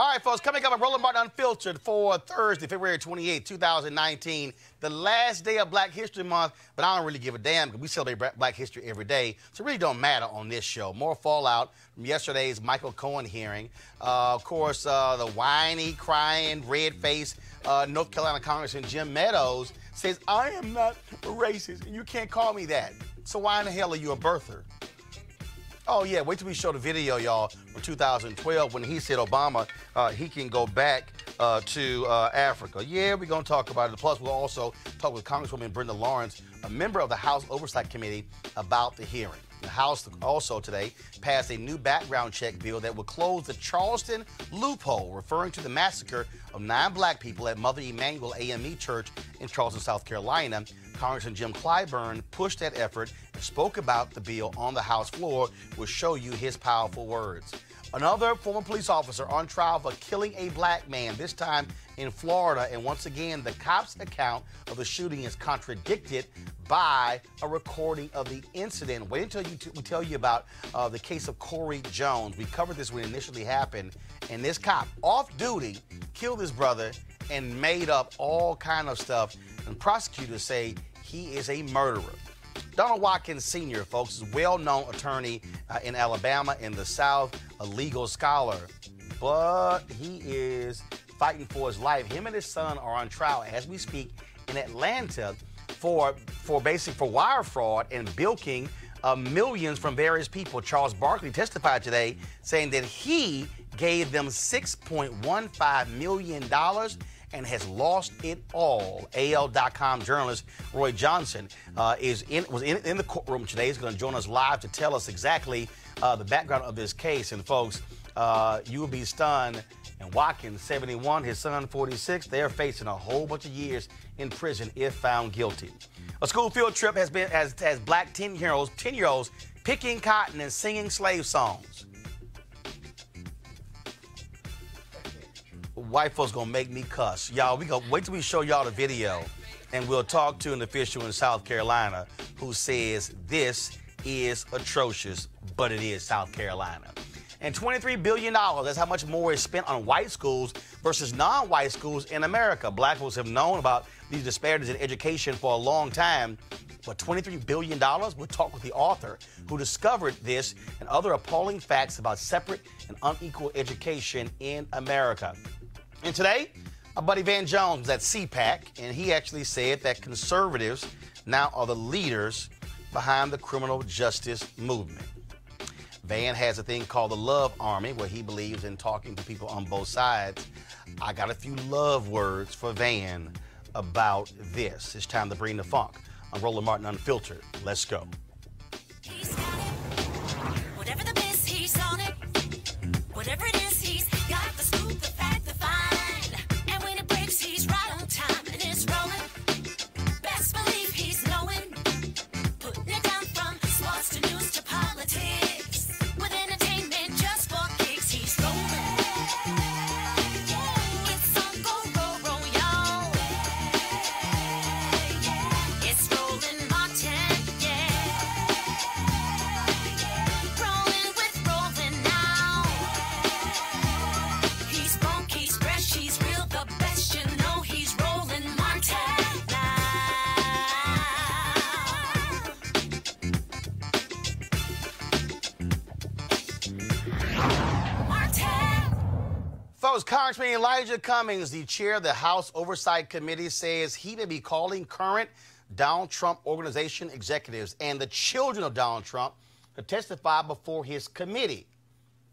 All right, folks, coming up on Roland Unfiltered for Thursday, February 28, 2019, the last day of Black History Month, but I don't really give a damn because we celebrate Black History every day, so it really don't matter on this show. More fallout from yesterday's Michael Cohen hearing. Of course, the whiny, crying, red-faced North Carolina Congressman Jim Meadows says, I am not a racist, and you can't call me that. So why in the hell are you a birther? Oh, yeah, wait till we show the video, y'all, from 2012 when he said Obama, he can go back to Africa. Yeah, we're going to talk about it. Plus, we'll also talk with Congresswoman Brenda Lawrence, a member of the House Oversight Committee, about the hearing. The House also today passed a new background check bill that will close the Charleston loophole, referring to the massacre of 9 black people at Mother Emanuel AME Church in Charleston, South Carolina. Congressman Jim Clyburn pushed that effort and spoke about the bill on the House floor. We'll show you his powerful words. Another former police officer on trial for killing a black man, this time in Florida. And once again, the cops' account of the shooting is contradicted by a recording of the incident. Wait until we tell you about the case of Corey Jones. We covered this when it initially happened. And this cop, off duty, killed his brother and made up all kind of stuff. And prosecutors say he is a murderer. Donald Watkins Sr., folks, is a well-known attorney in Alabama in the South, a legal scholar. But he is fighting for his life. Him and his son are on trial as we speak in Atlanta for wire fraud and bilking millions from various people. Charles Barkley testified today saying that he gave them $6.15 million and has lost it all. AL.com journalist Roy Johnson was in the courtroom today. He's going to join us live to tell us exactly the background of this case. And folks, you will be stunned. And Watkins, 71, his son, 46, they're facing a whole bunch of years in prison if found guilty. A school field trip has black 10-year-olds picking cotton and singing slave songs. White folks gonna make me cuss. Y'all, we gonna wait till we show y'all the video and we'll talk to an official in South Carolina who says this is atrocious, but it is South Carolina. And $23 billion, that's how much more is spent on white schools versus non-white schools in America. Black folks have known about these disparities in education for a long time, but $23 billion? We'll talk with the author who discovered this and other appalling facts about separate and unequal education in America. And today, my buddy Van Jones was at CPAC, and he actually said that conservatives now are the leaders behind the criminal justice movement. Van has a thing called the Love Army, where he believes in talking to people on both sides. I got a few love words for Van about this. It's time to bring the funk on Roland Martin Unfiltered. Let's go. He's got it. Whatever the miss, he's on it. Whatever it is, he's got the scoop, the fact, the find. And when it breaks, he's right on time and it's rolling. Best believe he's knowing. Putting it down from sports to news to politics. With entertainment just for kicks, he's rolling. It's on go, roll, y'all. It's Roland Martin, yeah. Rolling with Roland now. He's funk, he's fresh, he's real, the best, you know he's Roland Martin now. Martin. Folks, Congressman Elijah Cummings, the chair of the House Oversight Committee, says he may be calling current Donald Trump organization executives and the children of Donald Trump to testify before his committee.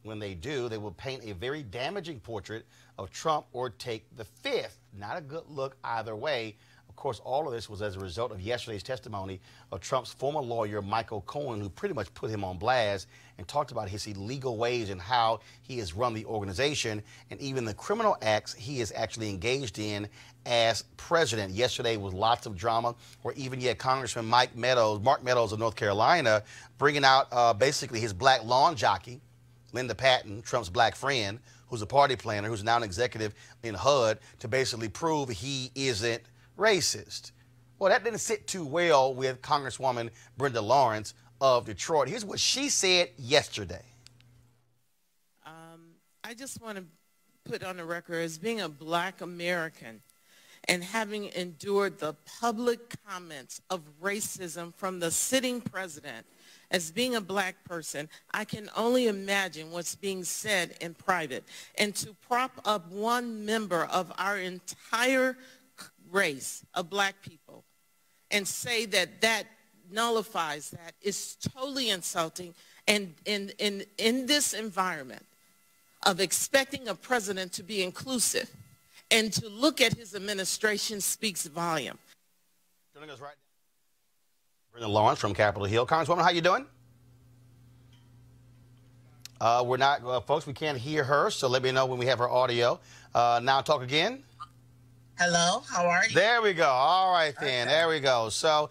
When they do, they will paint a very damaging portrait of Trump or take the fifth. Not a good look either way. Of course, all of this was as a result of yesterday's testimony of Trump's former lawyer, Michael Cohen, who pretty much put him on blast and talked about his illegal ways and how he has run the organization and even the criminal acts he is actually engaged in as president. Yesterday was lots of drama, where even yet Congressman Mark Meadows of North Carolina, bringing out basically his black lawn jockey, Linda Patton, Trump's black friend, who's a party planner, who's now an executive in HUD, to basically prove he isn't racist. Well, that didn't sit too well with Congresswoman Brenda Lawrence of Detroit. Here's what she said yesterday. I just want to put on the record as being a Black American and having endured the public comments of racism from the sitting president. As being a Black person, I can only imagine what's being said in private. And to prop up one member of our entire race of Black people and say that that nullifies that is totally insulting. And in this environment of expecting a president to be inclusive and to look at his administration speaks volume. Joining us right now, Brenda Lawrence from Capitol Hill. Congresswoman, how you doing? We're not, folks, we can't hear her, so let me know when we have her audio. Now talk again. Hello, how are you? There we go. All right, then. Okay. There we go. So,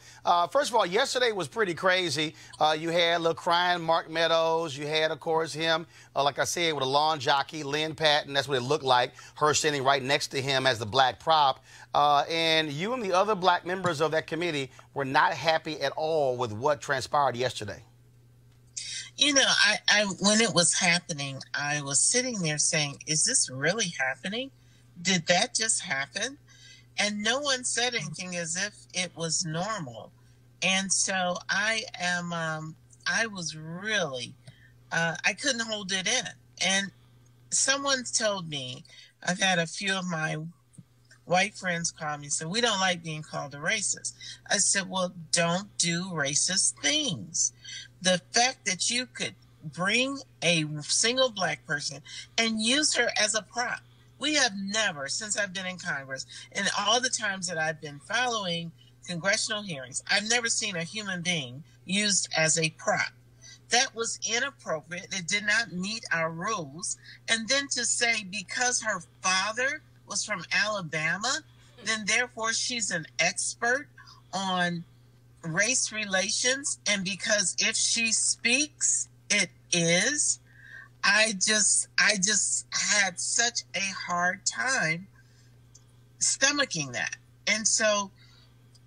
first of all, yesterday was pretty crazy. You had little crying Mark Meadows. You had, of course, him, like I said, with a lawn jockey, Lynn Patton. That's what it looked like, her standing right next to him as the Black prop. And you and the other Black members of that committee were not happy at all with what transpired yesterday. You know, I when it was happening, I was sitting there saying, is this really happening? Did that just happen? And no one said anything as if it was normal. And so I was really, I couldn't hold it in. And someone told me, I've had a few of my white friends call me and said, we don't like being called a racist. I said, well, don't do racist things. The fact that you could bring a single Black person and use her as a prop. We have never, since I've been in Congress, and all the times that I've been following congressional hearings, I've never seen a human being used as a prop. That was inappropriate. It did not meet our rules. And then to say because her father was from Alabama, then therefore she's an expert on race relations, and because if she speaks, it is. I just had such a hard time stomaching that. And so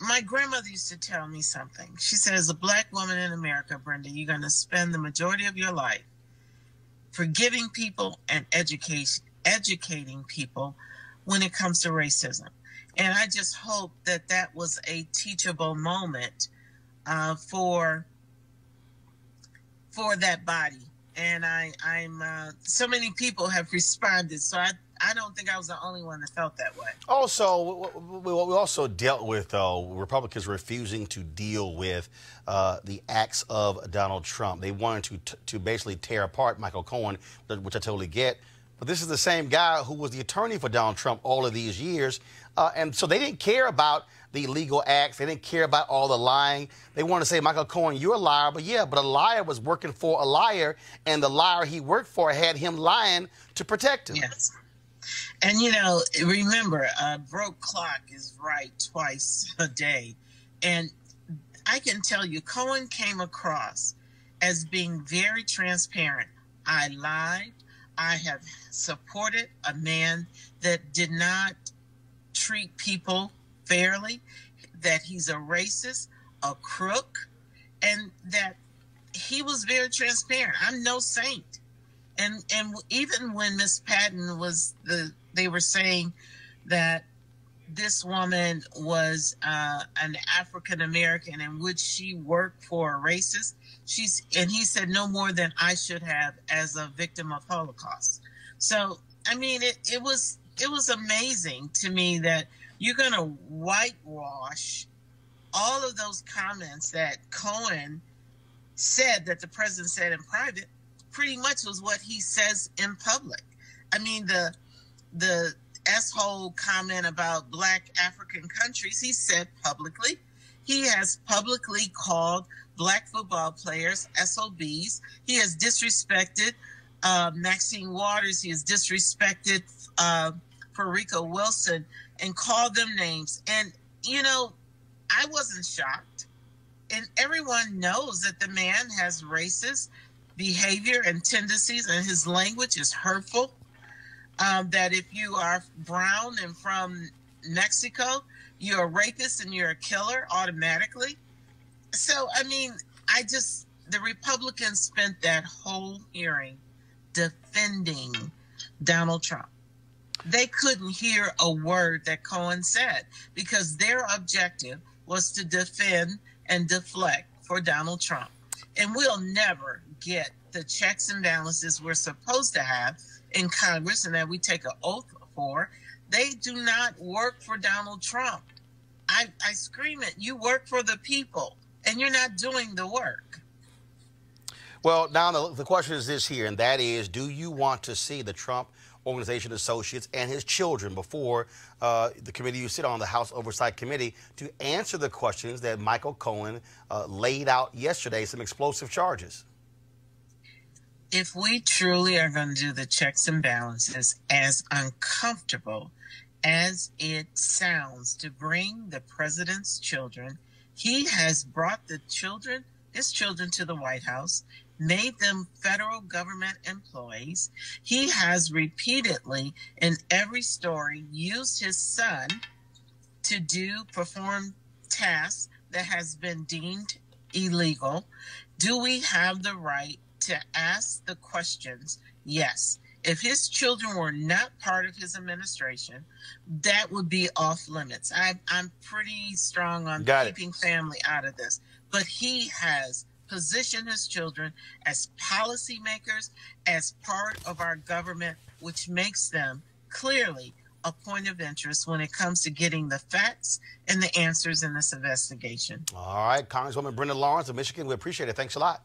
my grandmother used to tell me something. She said, as a Black woman in America, Brenda, you're going to spend the majority of your life forgiving people and educating people when it comes to racism. And I just hope that that was a teachable moment for that body. And I'm so many people have responded, so I don't think I was the only one that felt that way. Also, we also dealt with Republicans refusing to deal with the acts of Donald Trump. They wanted to basically tear apart Michael Cohen, which I totally get. But this is the same guy who was the attorney for Donald Trump all of these years. And so they didn't care about the illegal acts. They didn't care about all the lying. They wanted to say, Michael Cohen, you're a liar. But yeah, but a liar was working for a liar, and the liar he worked for had him lying to protect him. Yes. And, you know, remember, a broke clock is right twice a day. And I can tell you, Cohen came across as being very transparent. I lied. I have supported a man that did not treat people fairly, that he's a racist, a crook, and that he was very transparent. I'm no saint. And even when Miss Patton was they were saying that this woman was an African American and would she work for a racist? And he said no more than I should have as a victim of Holocaust. So I mean, it was amazing to me that you're going to whitewash all of those comments that Cohen said that the president said in private. Pretty much was what he says in public. I mean, the S-hole comment about Black African countries, he said publicly. He has publicly called Black football players SOBs. He has disrespected Maxine Waters. He has disrespected Farica Wilson and called them names. And, you know, I wasn't shocked. And everyone knows that the man has racist behavior and tendencies, and his language is hurtful. That if you are brown and from Mexico, you're a rapist and you're a killer automatically. So, I mean, the Republicans spent that whole hearing defending Donald Trump. they couldn't hear a word that Cohen said because their objective was to defend and deflect for Donald Trump. And we'll never get the checks and balances we're supposed to have in Congress and that we take an oath for. They do not work for Donald Trump. I scream it. You work for the people, and you're not doing the work. Well, now the question is this here, and that is, do you want to see the Trump Organization associates and his children before the committee you sit on, the House Oversight Committee, to answer the questions that Michael Cohen laid out yesterday, some explosive charges? If we truly are going to do the checks and balances, as uncomfortable as it sounds to bring the president's children, he has brought his children to the White House, made them federal government employees. He has repeatedly, in every story, used his son to perform tasks that has been deemed illegal. Do we have the right to ask the questions? Yes. If his children were not part of his administration, that would be off limits. I'm pretty strong on keeping family out of this. But he has positioned his children as policymakers, as part of our government, which makes them clearly a point of interest when it comes to getting the facts and the answers in this investigation. All right, Congresswoman Brenda Lawrence of Michigan, we appreciate it. Thanks a lot.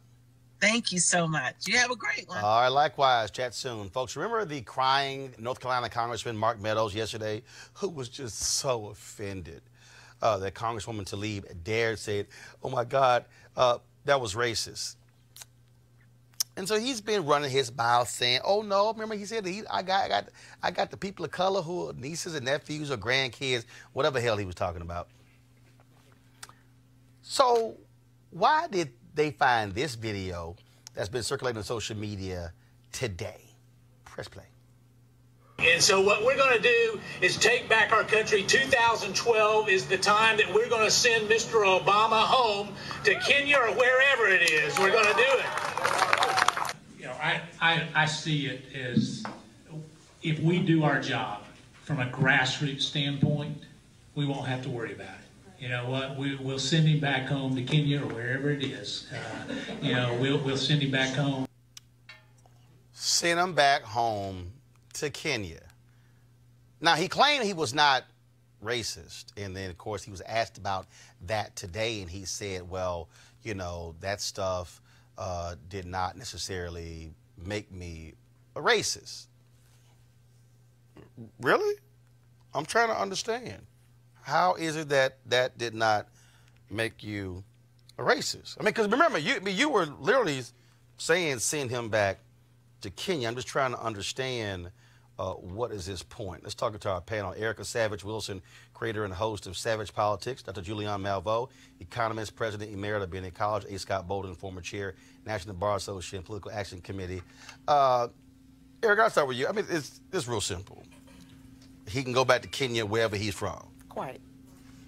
Thank you so much. You have a great one. All right, likewise. Chat soon. Folks, remember the crying North Carolina Congressman Mark Meadows yesterday, who was just so offended that Congresswoman Tlaib dared say, oh, my God, that was racist. And so he's been running his mouth saying, oh, no, remember he said, I got the people of color who are nieces and nephews or grandkids, whatever the hell he was talking about. So why did they find this video that's been circulating on social media today? Press play. And so what we're going to do is take back our country. 2012 is the time that we're going to send Mr. Obama home to Kenya or wherever it is. We're going to do it. You know, I see it as if we do our job from a grassroots standpoint, we won't have to worry about it. You know what? We'll send him back home to Kenya or wherever it is. You know, we'll send him back home. Send him back home to Kenya. Now, he claimed he was not racist. And then, of course, he was asked about that today. And he said, well, you know, that stuff did not necessarily make me a racist. Really? I'm trying to understand. How is it that that did not make you a racist? I mean, because remember, you were literally saying send him back to Kenya. I'm just trying to understand what is his point. Let's talk to our panel. Erica Savage Wilson, creator and host of Savage Politics. Dr. Julian Malveaux, economist, president emerita of Benny College. A. Scott Bolden, former chair, National Bar Association, Political Action Committee. Erica, I'll start with you. I mean, it's real simple. He can go back to Kenya wherever he's from.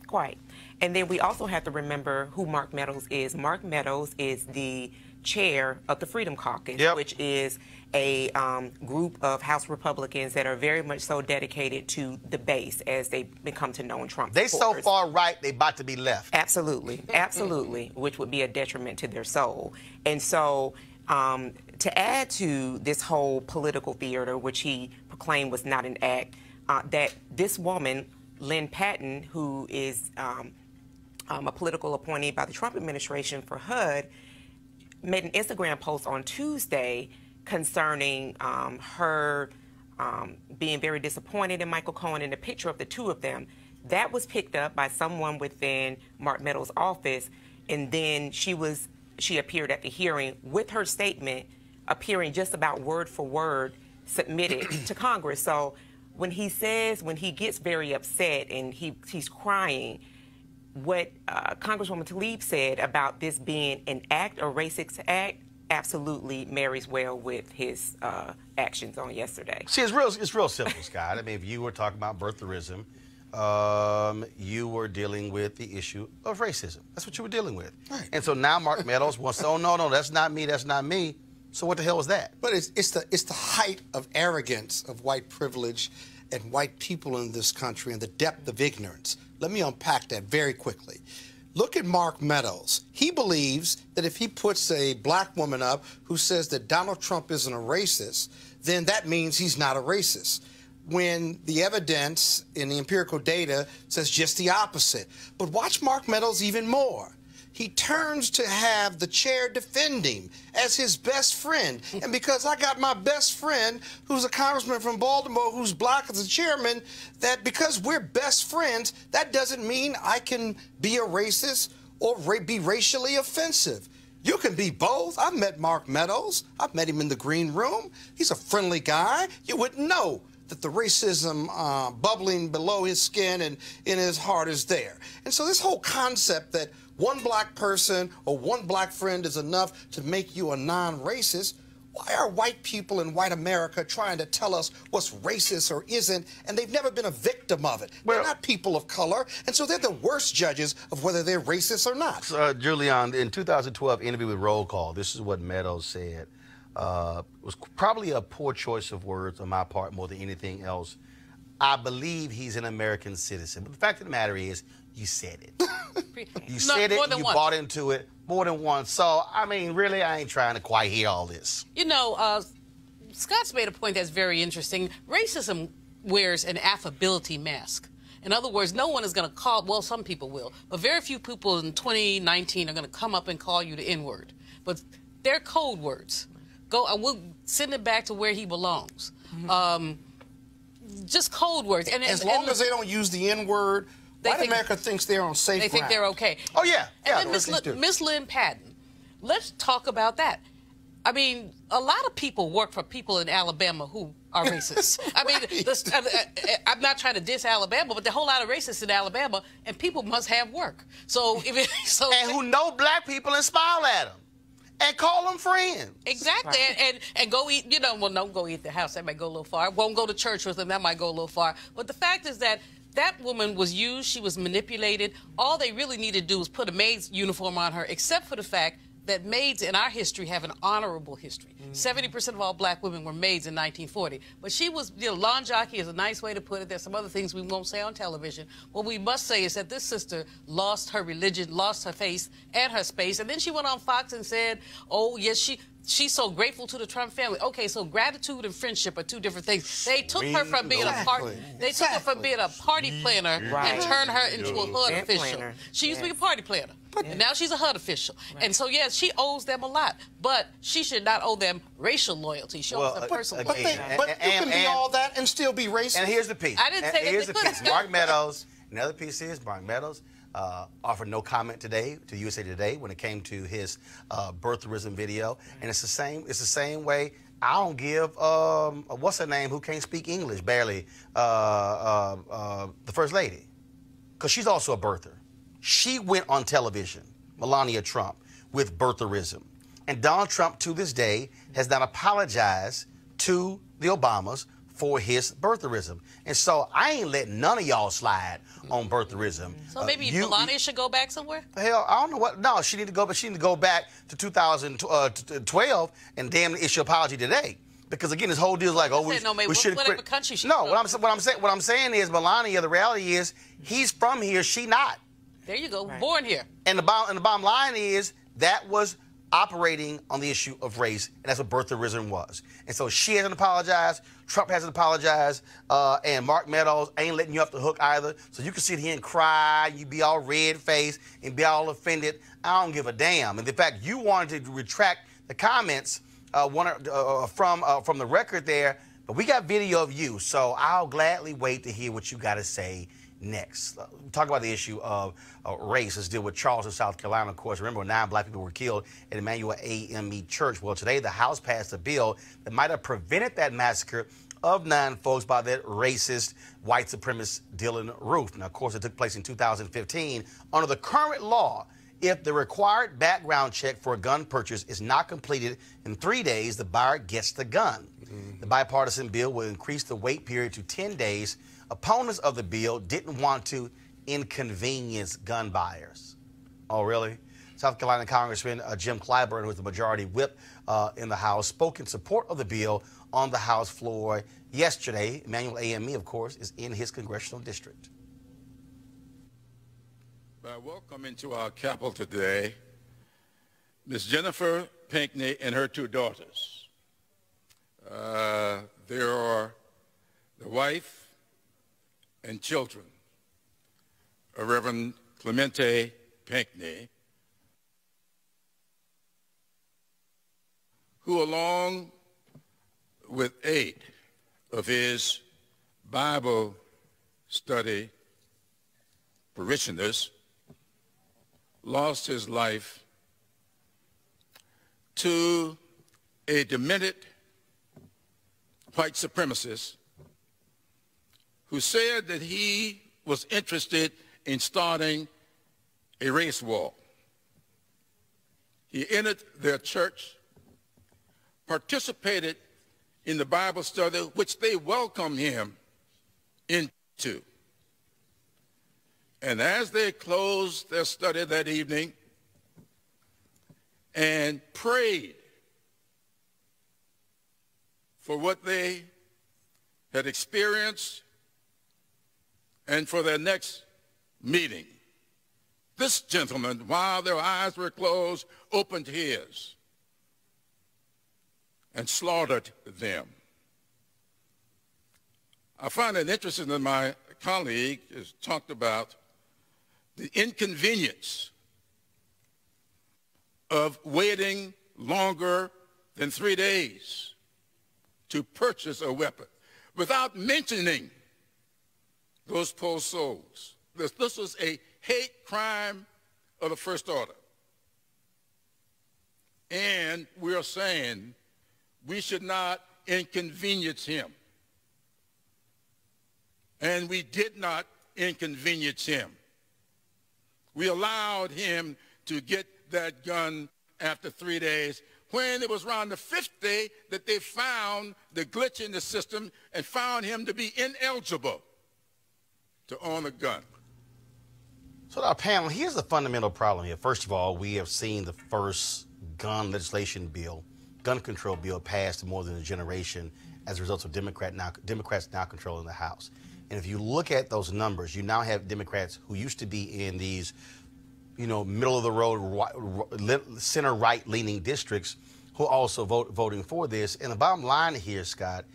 Quite. And then we also have to remember who Mark Meadows is. Mark Meadows is the chair of the Freedom Caucus, which is a group of House Republicans that are very much so dedicated to the base as they become to know in Trump. They so far right, they about to be left. Absolutely, absolutely, which would be a detriment to their soul. And so to add to this whole political theater, which he proclaimed was not an act, that this woman, Lynn Patton, who is a political appointee by the Trump administration for HUD, made an Instagram post on Tuesday concerning her being very disappointed in Michael Cohen and a picture of the two of them. That was picked up by someone within Mark Meadows' office, and then she appeared at the hearing with her statement appearing just about word for word submitted to Congress. So when he gets very upset and he's crying, what Congresswoman Tlaib said about this being an act, a racist act, absolutely marries well with his actions on yesterday. See, it's real simple, Scott. I mean, if you were talking about birtherism, you were dealing with the issue of racism. That's what you were dealing with. Right. And so now Mark Meadows wants to, oh, no, that's not me, that's not me. So what the hell is that? But it's the height of arrogance of white privilege and white people in this country and the depth of ignorance. Let me unpack that very quickly. Look at Mark Meadows. He believes that if he puts a black woman up who says that Donald Trump isn't a racist, then that means he's not a racist, when the evidence in the empirical data says just the opposite. But watch Mark Meadows even more. He turns to have the chair defend him as his best friend. And because I got my best friend, who's a congressman from Baltimore, who's black as a chairman, that because we're best friends, that doesn't mean I can be a racist or be racially offensive. You can be both. I've met Mark Meadows. I've met him in the green room. He's a friendly guy. You wouldn't know that the racism bubbling below his skin and in his heart is there. And so this whole concept that one black person or one black friend is enough to make you a non-racist, why are white people in white America trying to tell us what's racist or isn't, and they've never been a victim of it? Well, they're not people of color, and so they're the worst judges of whether they're racist or not. Julian, in 2012 interview with Roll Call, this is what Meadows said. It was probably a poor choice of words on my part more than anything else. I believe he's an American citizen. But the fact of the matter is, you said it. You said it, you bought into it more than once. So, I mean, really, I ain't trying to quite hear all this. You know, Scott's made a point that's very interesting. Racism wears an affability mask. In other words, no one is going to call, well, some people will, but very few people in 2019 are going to come up and call you the N-word. But they're code words. We'll send it back to where he belongs. Just code words. And as long as they don't use the N-word, white America thinks they're on safe ground. They think they're okay. Oh, yeah. And then Miss Lynn Patton, let's talk about that. I mean, a lot of people work for people in Alabama who are racist. I mean, I'm not trying to diss Alabama, but there are a whole lot of racists in Alabama, and people must have work. And who know black people and smile at them. And call them friends. Exactly. Right. And go eat, you know, well, don't go eat at the house. That might go a little far. Won't go to church with them. That might go a little far. But the fact is that that woman was used. She was manipulated. All they really needed to do was put a maid's uniform on her, except for the fact that maids in our history have an honorable history. 70% of all black women were maids in 1940. But she was, you know, lawn jockey is a nice way to put it. There's some other things we won't say on television. What we must say is that this sister lost her religion, lost her face and her space. And then she went on Fox and said, oh, yes, she's so grateful to the Trump family. Okay, so gratitude and friendship are two different things. They took her from being a party planner and turned her into a HUD official. She used to be a party planner. And now she's a HUD official. Right. And so, yes, she owes them a lot. But she should not owe them racial loyalty. She owes them personal loyalty. But you can be all that and still be racist. And here's the piece. I didn't say here's that. Here's the piece. Mark Meadows, another piece is Mark Meadows offered no comment today to USA Today when it came to his birtherism video. And it's the same way. I don't give, what's her name, who can't speak English barely, the First Lady. Because she's also a birther. She went on television, Melania Trump, with birtherism. And Donald Trump, to this day, has not apologized to the Obamas for his birtherism. And so I ain't letting none of y'all slide on birtherism. So maybe Melania should go back somewhere? Hell, I don't know what. No, she need to go, but she need to go back to 2012 and damn issue apology today. Because again, this whole deal is like, oh, we should whatever country she No, what I'm saying is Melania. The reality is he's from here, she not. There you go, born here. And the bottom line is that was operating on the issue of race, and that's what birtherism was. And so she hasn't apologized, Trump hasn't apologized, and Mark Meadows ain't letting you off the hook either. So you can sit here and cry, you be all red-faced and be all offended. I don't give a damn. And in fact, you wanted to retract the comments from the record there, but we got video of you, so I'll gladly wait to hear what you got to say next. Talk about the issue of race. Let's deal with Charleston, South Carolina, of course. Remember, 9 black people were killed at Emmanuel AME Church. Well, today the House passed a bill that might have prevented that massacre of 9 folks by that racist white supremacist Dylan Roof. Now, of course, it took place in 2015. Under the current law, if the required background check for a gun purchase is not completed in 3 days, the buyer gets the gun. The bipartisan bill will increase the wait period to 10 days. Opponents of the bill didn't want to inconvenience gun buyers. Oh, really? South Carolina Congressman Jim Clyburn, who is the majority whip in the House, spoke in support of the bill on the House floor yesterday. Emmanuel AME, of course, is in his congressional district. I welcome into our Capitol today Ms. Jennifer Pinckney and her two daughters. They are the wife and children of Reverend Clemente Pinckney, who, along with 8 of his Bible study parishioners, lost his life to a demented white supremacist who said that he was interested in starting a race war. He entered their church, participated in the Bible study, which they welcomed him into. And as they closed their study that evening and prayed for what they had experienced and for their next meeting, this gentleman, while their eyes were closed, opened his and slaughtered them. I find it interesting that my colleague has talked about the inconvenience of waiting longer than 3 days to purchase a weapon without mentioning those poor souls. This was a hate crime of the first order. And we are saying we should not inconvenience him. And we did not inconvenience him. We allowed him to get that gun after 3 days, when it was around the 5th day that they found the glitch in the system and found him to be ineligible to own a gun. So our panel, here's the fundamental problem here. First of all, we have seen the first gun legislation bill, gun control bill, passed in more than a generation as a result of Democrats now controlling the House. And if you look at those numbers, you now have Democrats who used to be in these, middle of the road, center right leaning districts who are also voting for this. And the bottom line here, Scott,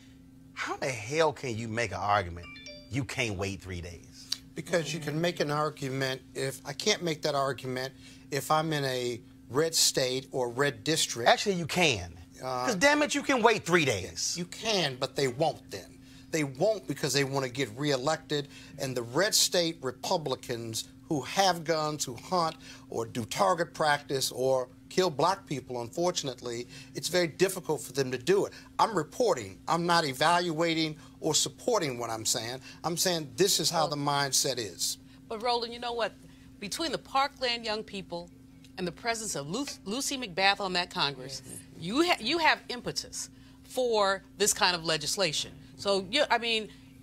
how the hell can you make an argument you can't wait 3 days? Because you can make an argument I can't make that argument if I'm in a red state or red district. Actually, you can. Because damn it, you can wait 3 days. You can, but they won't then. They won't because they want to get reelected, and the red state Republicans who have guns, who hunt or do target practice or kill black people, unfortunately, it's very difficult for them to do it. I'm reporting. I'm not evaluating or supporting what I'm saying. I'm saying this is how the mindset is. But Roland, you know what? Between the Parkland young people and the presence of Lucy McBath on that Congress, you have impetus for this kind of legislation. So,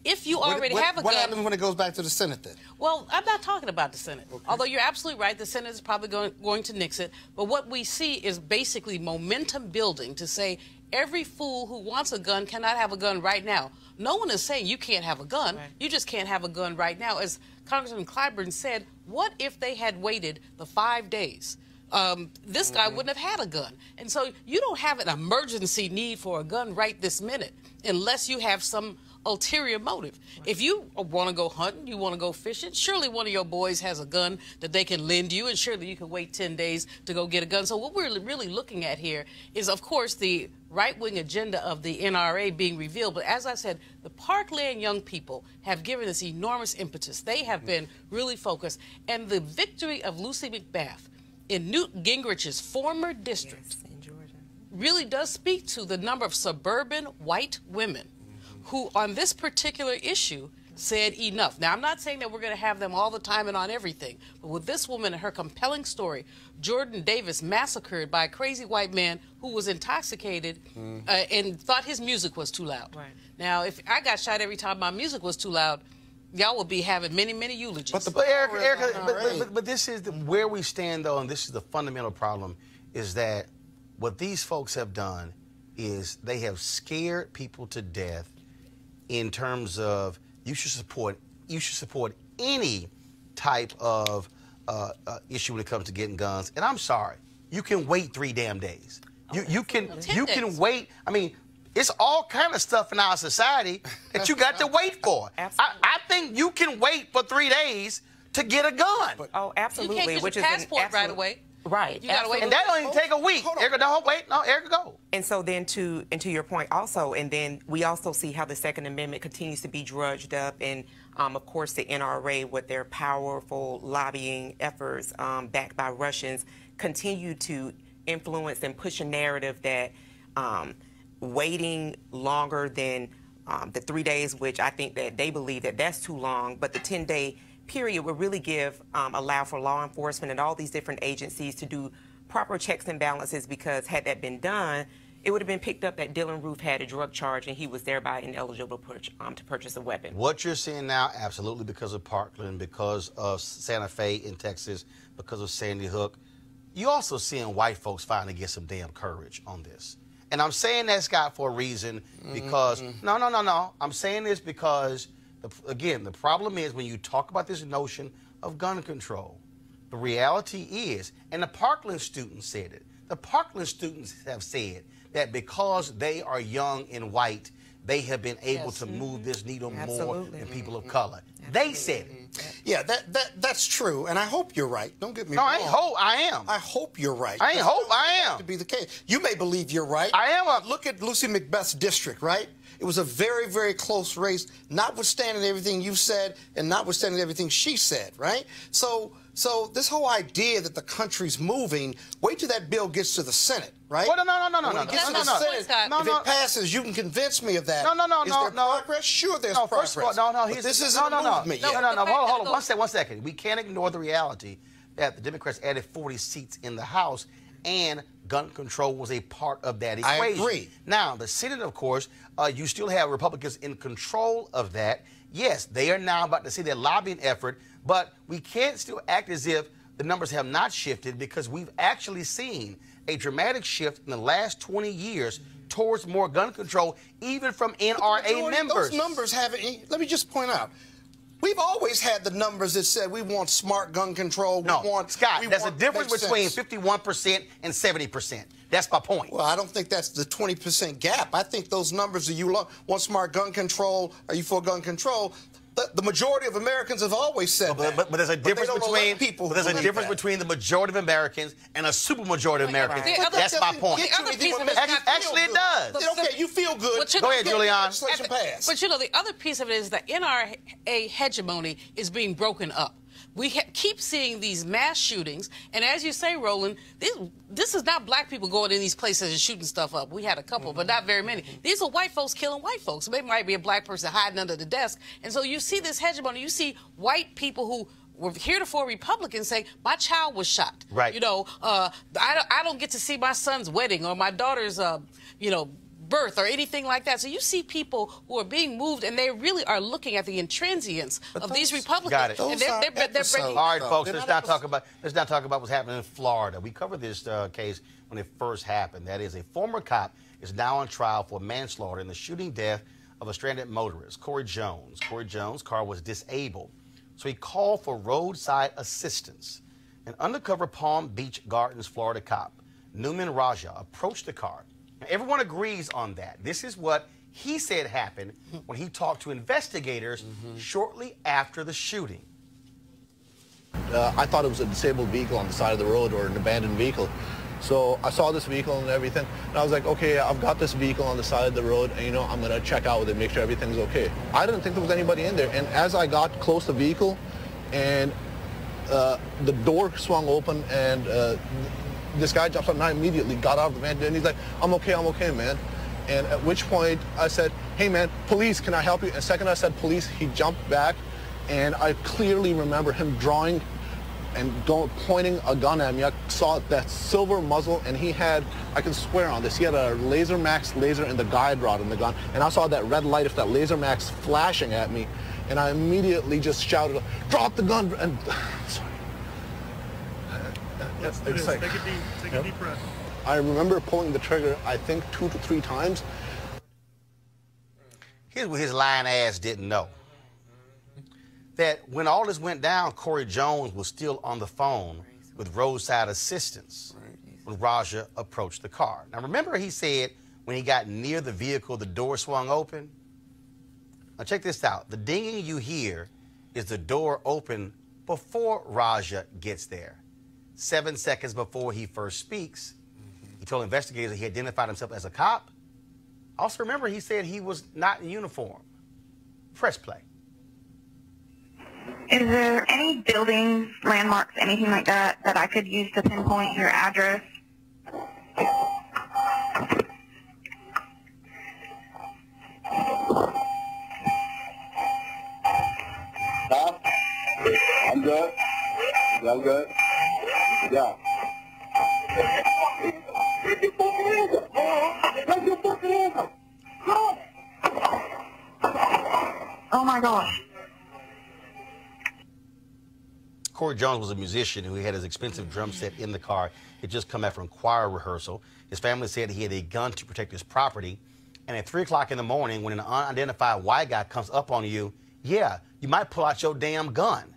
if you already have a gun... What happens when it goes back to the Senate, then? Well, I'm not talking about the Senate. Okay. Although you're absolutely right, the Senate is probably going to nix it. But what we see is basically momentum building to say every fool who wants a gun cannot have a gun right now. No one is saying you can't have a gun. Right. You just can't have a gun right now. As Congressman Clyburn said, what if they had waited the 5 days? This guy wouldn't have had a gun. And so you don't have an emergency need for a gun right this minute unless you have some ulterior motive. If you want to go hunting, you want to go fishing, surely one of your boys has a gun that they can lend you, and surely you can wait 10 days to go get a gun. So what we're really looking at here is, of course, the right-wing agenda of the NRA being revealed. But as I said, the Parkland young people have given this enormous impetus. They have been really focused. And the victory of Lucy McBath in Newt Gingrich's former district really does speak to the number of suburban white women who, on this particular issue, said enough. Now, I'm not saying that we're going to have them all the time and on everything, but with this woman and her compelling story, Jordan Davis massacred by a crazy white man who was intoxicated and thought his music was too loud. Right. Now, if I got shot every time my music was too loud, y'all will be having many, many eulogies. But Erica, but this is where we stand, though, and this is the fundamental problem, is that what these folks have done is they have scared people to death in terms of you should support any type of issue when it comes to getting guns. And I'm sorry, you can wait 3 damn days. You can wait. I mean, it's all kind of stuff in our society that you got to wait for. I think you can wait for 3 days to get a gun. Oh, absolutely. You can't get your passport right away. Right. You gotta wait. And that don't even take a week. Erica, Erica, go. And so then to your point also, and then we also see how the Second Amendment continues to be drudged up, and of course the NRA with their powerful lobbying efforts backed by Russians continue to influence and push a narrative that waiting longer than the 3 days, which I think that they believe that that's too long, but the 10-day period would really allow for law enforcement and all these different agencies to do proper checks and balances, because had that been done, it would have been picked up that Dylan Roof had a drug charge and he was thereby ineligible to purchase a weapon. What you're seeing now, absolutely because of Parkland, because of Santa Fe in Texas, because of Sandy Hook, you're also seeing white folks finally get some damn courage on this. And I'm saying that, Scott, for a reason, because, no. I'm saying this because, again, the problem is when you talk about this notion of gun control, the reality is, and the Parkland students said it, the Parkland students have said that because they are young and white, they have been able to move this needle more than people of color. They said it. Yeah, that's true, and I hope you're right. Don't get me wrong. I am. I hope you're right. I am. To be the case, you may believe you're right. I am. Look at Lucy Macbeth's district, right? It was a very, very close race, notwithstanding everything you said and notwithstanding everything she said, right? So this whole idea that the country's moving, wait till that bill gets to the Senate, right? Well, no. When it gets to the Senate, if it passes, you can convince me of that. No. Is there progress? Sure, there's progress. First of all, this isn't a movement yet. No. Hold on. 1 second. We can't ignore the reality that the Democrats added 40 seats in the House, and gun control was a part of that equation. I agree. Now, the Senate, of course, you still have Republicans in control of that. Yes, they are now about to see their lobbying effort, but we can't still act as if the numbers have not shifted, because we've actually seen a dramatic shift in the last 20 years towards more gun control, even from NRA members. Those numbers haven't. Let me just point out. We've always had the numbers that said we want smart gun control. Scott, there's a difference between 51% and 70%. That's my point. Well, I don't think that's the 20% gap. I think those numbers, you want smart gun control, are you for gun control? The majority of Americans have always said that. But there's a difference between the majority of Americans and a supermajority of Americans. Right. That's my point. Actually, it does. Okay, you feel good. Go ahead, Julian. But you know, the other piece of it is that NRA hegemony is being broken up. We keep seeing these mass shootings, and as you say, Roland, this is not black people going in these places and shooting stuff up. We had a couple, but not very many. These are white folks killing white folks. There might be a black person hiding under the desk, and so you see this hegemony. You see white people who were heretofore Republicans say, my child was shot. Right. You know, I don't get to see my son's wedding or my daughter's, birth or anything like that. So you see people who are being moved, and they really are looking at the intransience of these Republicans. Got it. And they're breaking. All right, folks. Let's not talk about what's happening in Florida. We covered this case when it first happened. That is, a former cop is now on trial for manslaughter in the shooting death of a stranded motorist, Corey Jones. Corey Jones' car was disabled, so he called for roadside assistance. An undercover Palm Beach Gardens, Florida cop, Newman Raja, approached the car. Everyone agrees on that. This is what he said happened when he talked to investigators shortly after the shooting. I thought it was a disabled vehicle on the side of the road, or an abandoned vehicle. So I saw this vehicle and everything, and I was like, okay, I've got this vehicle on the side of the road, and I'm going to check out with it, make sure everything's okay. I didn't think there was anybody in there, and as I got close to the vehicle, and the door swung open, and this guy jumps up, and I immediately got out of the van, and he's like, I'm okay, man. And at which point I said, hey man, police, can I help you? And second I said police, he jumped back, and I clearly remember him drawing and pointing a gun at me. I saw that silver muzzle, and he had, I can swear on this, he had a Laser Max laser in the guide rod in the gun, and I saw that red light of that Laser Max flashing at me, and I immediately just shouted, "Drop the gun!" And sorry. Let's do this. Take a deep breath. I remember pulling the trigger, I think 2 to 3 times. Here's what his lying ass didn't know. That when all this went down, Corey Jones was still on the phone with roadside assistance when Raja approached the car. Now, remember he said when he got near the vehicle, the door swung open? Now, check this out. The dinging you hear is the door open before Raja gets there. 7 seconds before he first speaks, he told investigators that he identified himself as a cop. Also, remember, he said he was not in uniform. Press play. Is there any buildings, landmarks, anything like that that I could use to pinpoint your address? Huh? I'm good. I'm good. Yeah. Get your fucking hands up. Get your fucking hands up. Oh my gosh. Corey Jones was a musician who had his expensive drum set in the car. He'd just come back from choir rehearsal. His family said he had a gun to protect his property. And at 3 o'clock in the morning, when an unidentified white guy comes up on you, yeah, you might pull out your damn gun.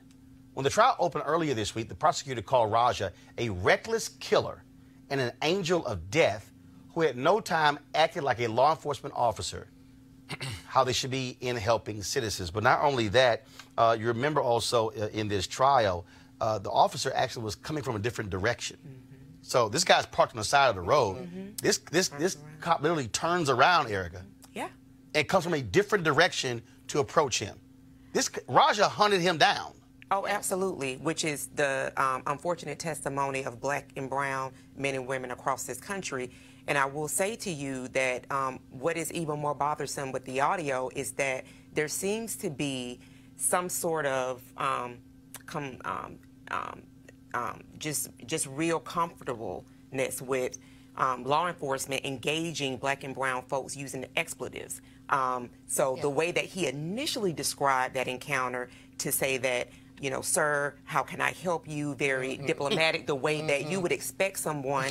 When the trial opened earlier this week, the prosecutor called Raja a reckless killer and an angel of death who at no time acted like a law enforcement officer, how they should be in helping citizens. But not only that, you remember also in this trial, the officer actually was coming from a different direction. So this guy's parked on the side of the road. This cop literally turns around, Erica. Yeah. And comes from a different direction to approach him. This Raja hunted him down. Oh, absolutely, which is the unfortunate testimony of black and brown men and women across this country. And I will say to you that what is even more bothersome with the audio is that there seems to be some sort of just real comfortableness with law enforcement engaging black and brown folks using expletives. The way that he initially described that encounter to say that, you know, sir, how can I help you? Very diplomatic, the way that you would expect someone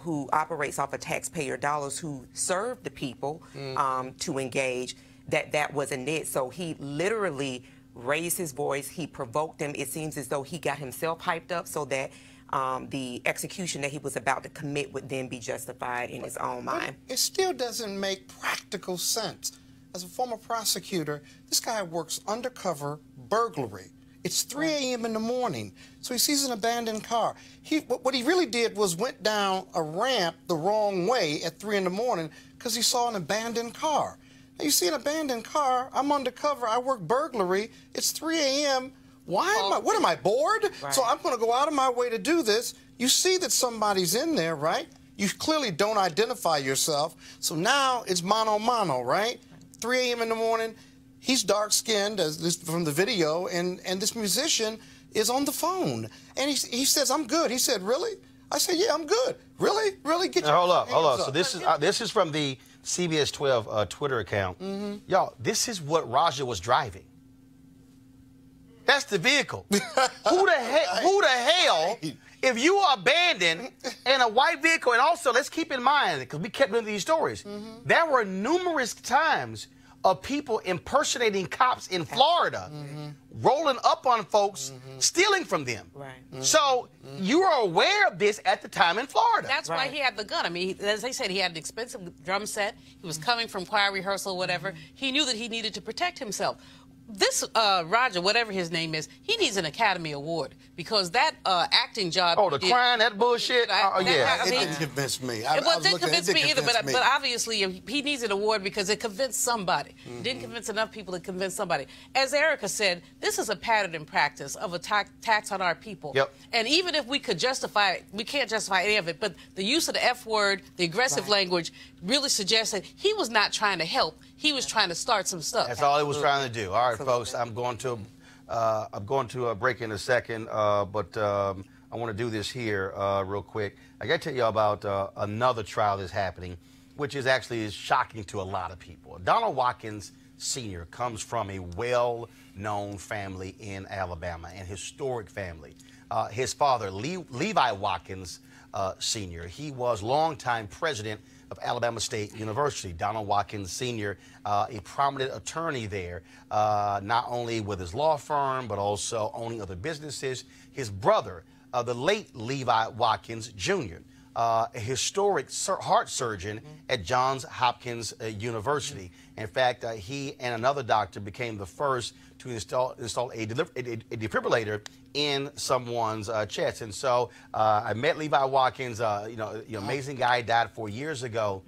who operates off of taxpayer dollars, who serve the people, to engage, that wasn't it. So he literally raised his voice. He provoked him. It seems as though he got himself hyped up so that the execution that he was about to commit would then be justified in his own mind. It still doesn't make practical sense. As a former prosecutor, this guy works undercover burglary. It's 3 a.m. in the morning, so he sees an abandoned car. What he really did was went down a ramp the wrong way at 3 in the morning because he saw an abandoned car. Now, you see an abandoned car, I'm undercover, I work burglary, it's 3 a.m., what am I, bored? Right. So I'm going to go out of my way to do this. You see that somebody's in there, right? You clearly don't identify yourself, so now it's mano a mano, right? 3 a.m. in the morning. He's dark-skinned, as this from the video, and this musician is on the phone. And he says, I'm good. He said, really? I said, yeah, I'm good. Really? Really? Get your hold up. up. So this is from the CBS 12 Twitter account. Y'all, this is what Raja was driving. That's the vehicle. Who the hell, if you are abandoned in a white vehicle, and also let's keep in mind, because we kept doing these stories, there were numerous times of people impersonating cops in Florida, rolling up on folks, stealing from them. Right. So you are aware of this at the time in Florida. That's why he had the gun. I mean, as they said, he had an expensive drum set. He was coming from choir rehearsal, whatever. He knew that he needed to protect himself. This Roger, whatever his name is, he needs an Academy Award because that acting job. Oh, the crying, that bullshit. Yeah, it didn't convince me. It didn't convince me either. But obviously, he needs an award because it convinced somebody. It didn't convince enough people to convince somebody. As Erica said, this is a pattern in practice of a tax on our people. Yep. And even if we could justify it, we can't justify any of it. But the use of the F word, the aggressive language, really suggests that he was not trying to help. He was trying to start some stuff. That's all he was trying to do. All right, folks, I'm going to a break in a second, but I want to do this here real quick. I got to tell you about another trial that's happening, which is actually shocking to a lot of people. Donald Watkins Sr. comes from a well-known family in Alabama, an historic family. His father, Levi Watkins Sr., he was longtime president of Alabama State University. Donald Watkins Sr., a prominent attorney there, not only with his law firm, but also owning other businesses. His brother, the late Levi Watkins Jr., a historic heart surgeon at Johns Hopkins University. In fact, he and another doctor became the first to install a defibrillator in someone's chest. And so I met Levi Watkins, amazing guy, died 4 years ago.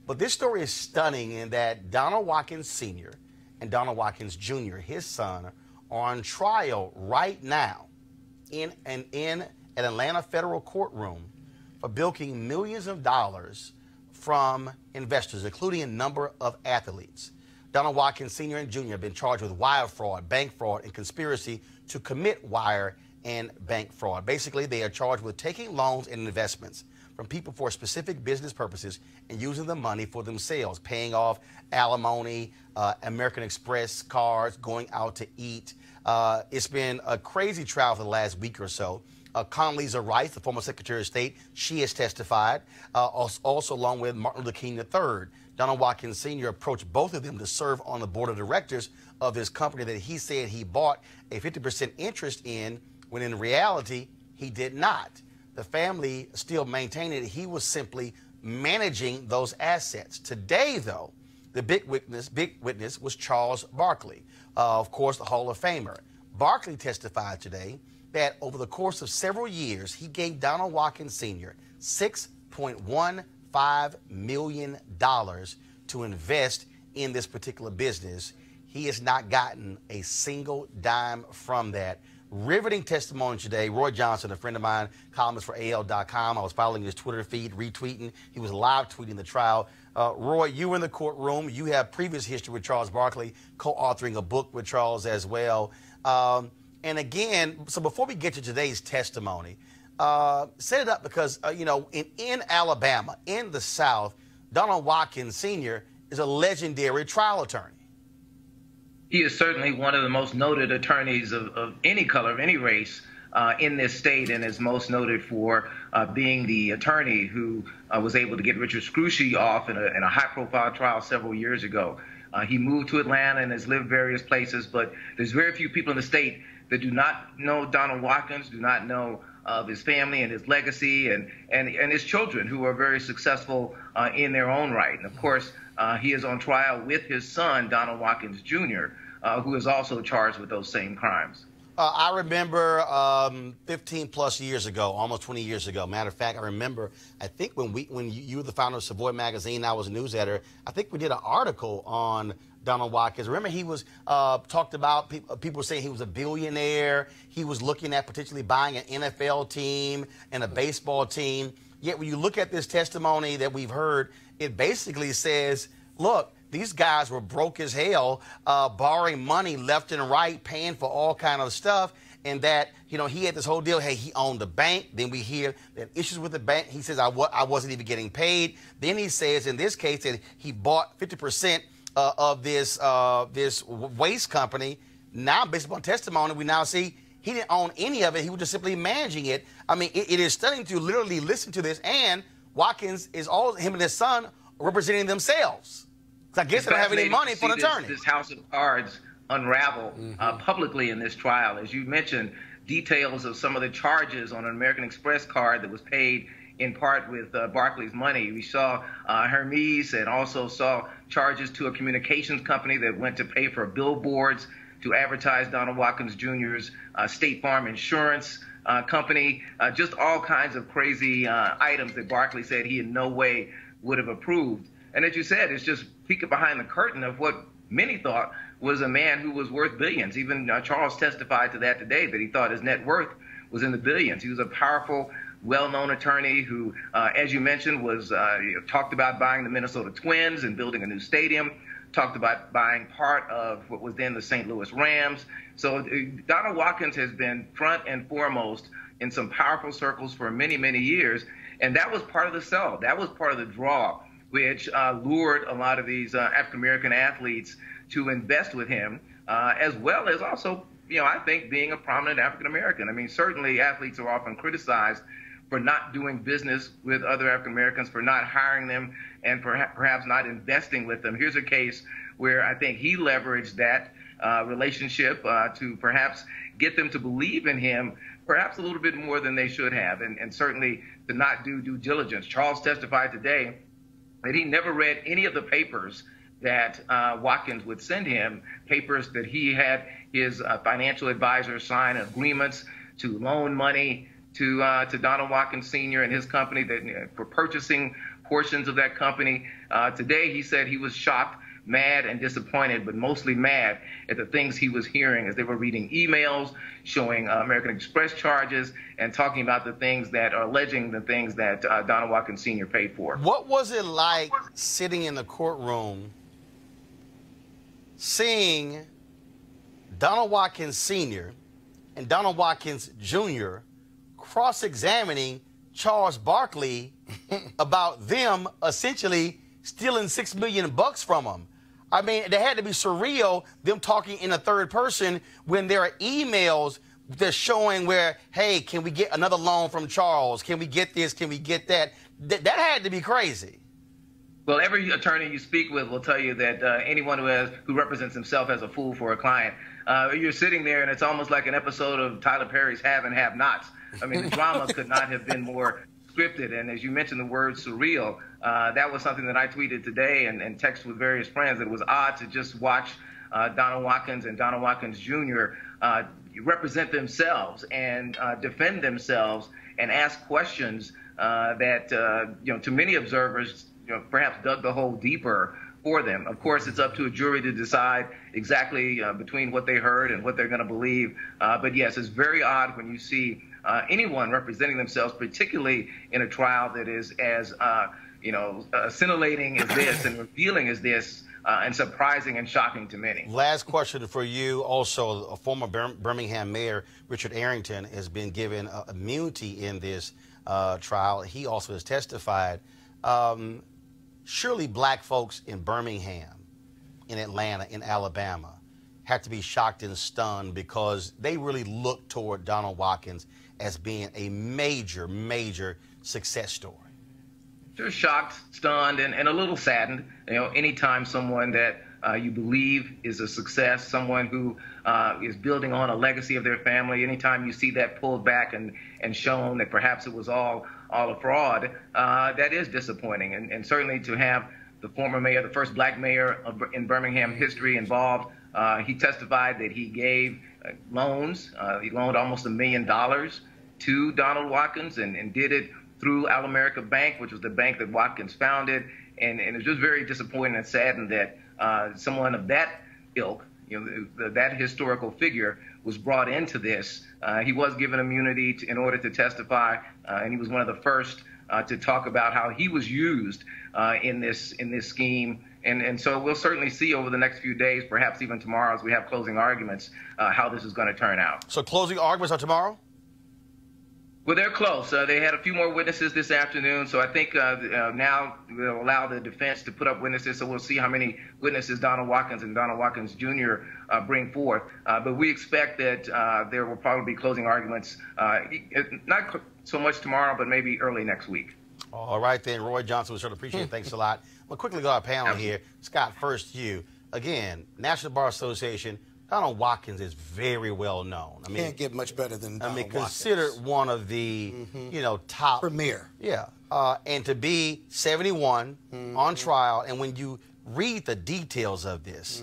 But this story is stunning in that Donald Watkins Sr. and Donald Watkins Jr., his son, are on trial right now in an Atlanta federal courtroom for bilking millions of dollars from investors, including a number of athletes. Donald Watkins Sr. and Jr. have been charged with wire fraud, bank fraud, and conspiracy to commit wire and bank fraud. Basically, they are charged with taking loans and investments from people for specific business purposes and using the money for themselves, paying off alimony, American Express cards, going out to eat. It's been a crazy trial for the last week or so. Condoleezza Rice, the former Secretary of State, she has testified, also along with Martin Luther King III. Donald Watkins Sr. approached both of them to serve on the board of directors of this company that he said he bought a 50% interest in, when in reality, he did not. The family still maintained that he was simply managing those assets. Today, though, the big witness was Charles Barkley, of course, the Hall of Famer. Barkley testified today that over the course of several years, he gave Donald Watkins Sr. $6.15 million to invest in this particular business. He has not gotten a single dime from that. Riveting testimony today. Roy Johnson, a friend of mine, columnist for AL.com. I was following his Twitter feed, retweeting. He was live tweeting the trial. Roy, you were in the courtroom. You have previous history with Charles Barkley, co-authoring a book with Charles as well. And again, so before we get to today's testimony, set it up because, in Alabama, in the South, Donald Watkins Sr. is a legendary trial attorney. He is certainly one of the most noted attorneys of any color, of any race in this state, and is most noted for being the attorney who was able to get Richard Scrushy off in a high-profile trial several years ago. He moved to Atlanta and has lived various places, but there's very few people in the state that do not know Donald Watkins, do not know of his family and his legacy and his children, who are very successful in their own right. And of course, he is on trial with his son, Donald Watkins Jr., who is also charged with those same crimes. I remember 15 plus years ago, almost 20 years ago. Matter of fact, I remember, I think when you were the founder of Savoy Magazine, I was a news editor, I think we did an article on Donald Watkins. Remember, he was talked about, people were saying he was a billionaire. He was looking at potentially buying an NFL team and a baseball team. Yet when you look at this testimony that we've heard, it basically says, look, these guys were broke as hell, borrowing money left and right, paying for all kind of stuff, and that, he had this whole deal. Hey, he owned the bank. Then we hear that issues with the bank. He says, I wasn't even getting paid. Then he says, in this case, that he bought 50% of this waste company. Now, based upon testimony, we now see he didn't own any of it. He was just simply managing it. I mean, it is stunning to literally listen to this. And Watkins is him and his son representing themselves. I guess they don't have any money for an attorney. This house of cards unravel publicly in this trial. As you mentioned, details of some of the charges on an American Express card that was paid in part with Barkley's money. We saw Hermes, and also saw charges to a communications company that went to pay for billboards to advertise Donald Watkins Jr.'s State Farm Insurance company. Just all kinds of crazy items that Barkley said he in no way would have approved. And as you said, it's just peeking behind the curtain of what many thought was a man who was worth billions. Even Charles testified to that today, that he thought his net worth was in the billions. He was a powerful, well-known attorney who, as you mentioned, was talked about buying the Minnesota Twins and building a new stadium, talked about buying part of what was then the St. Louis Rams. So Donald Watkins has been front and foremost in some powerful circles for many, many years, and that was part of the sell. That was part of the draw which lured a lot of these African-American athletes to invest with him, as well as also, I think being a prominent African-American. I mean, certainly athletes are often criticized for not doing business with other African-Americans, for not hiring them, and perhaps not investing with them. Here's a case where I think he leveraged that relationship to perhaps get them to believe in him perhaps a little bit more than they should have, and certainly to not do due diligence. Charles testified today that he never read any of the papers that Watkins would send him, papers that he had his financial advisor sign agreements to loan money to Donald Watkins Sr. and his company for purchasing portions of that company. Today he said he was shocked, mad, and disappointed, but mostly mad at the things he was hearing as they were reading emails showing American Express charges and talking about the things that are alleging the things that Donald Watkins Sr. paid for. What was it like sitting in the courtroom seeing Donald Watkins Sr. and Donald Watkins Jr. cross-examining Charles Barkley about them essentially stealing $6 million from him? I mean, it had to be surreal, them talking in a third person when there are emails that's showing where, hey, can we get another loan from Charles? Can we get this? Can we get that? That had to be crazy. Well, every attorney you speak with will tell you that anyone who represents himself as a fool for a client, you're sitting there and it's almost like an episode of Tyler Perry's Have and Have Nots. I mean, the drama could not have been more scripted. And as you mentioned the word surreal, that was something that I tweeted today and texted with various friends. It was odd to just watch Donald Watkins and Donald Watkins Jr. Represent themselves and defend themselves and ask questions that, to many observers, perhaps dug the hole deeper for them. Of course, it's up to a jury to decide exactly between what they heard and what they're going to believe. But yes, it's very odd when you see anyone representing themselves, particularly in a trial that is as scintillating as this and revealing as this, and surprising and shocking to many. Last question for you. Also, a former Birmingham mayor, Richard Arrington, has been given immunity in this trial. He also has testified. Surely black folks in Birmingham, in Atlanta, in Alabama, have to be shocked and stunned because they really look toward Donald Watkins as being a major, major success story. They're shocked, stunned, and a little saddened. Anytime someone that you believe is a success, someone who is building on a legacy of their family, anytime you see that pulled back and shown that perhaps it was all a fraud, that is disappointing. And certainly to have the former mayor, the first black mayor in Birmingham history involved, he testified that he gave loans. He loaned almost $1 million to Donald Watkins and did it through Al-America Bank, which was the bank that Watkins founded. And it was just very disappointing and saddened that someone of that ilk, that historical figure, was brought into this. He was given immunity in order to testify, and he was one of the first to talk about how he was used in this scheme. And so we'll certainly see over the next few days, perhaps even tomorrow as we have closing arguments, how this is going to turn out. So closing arguments are tomorrow? Well, they're close. They had a few more witnesses this afternoon, so I think now we'll allow the defense to put up witnesses, so we'll see how many witnesses Donald Watkins and Donald Watkins Jr. Bring forth. But we expect that there will probably be closing arguments, not so much tomorrow, but maybe early next week. All right, then. Roy Johnson, we certainly appreciate it. Thanks a lot. We'll quickly go to our panel here. Scott, first you. Again, National Bar Association, Donald Watkins is very well known. I mean, can't get much better than Donald Watkins. Considered one of the, top premier. Yeah, and to be 71 on trial, and when you read the details of this,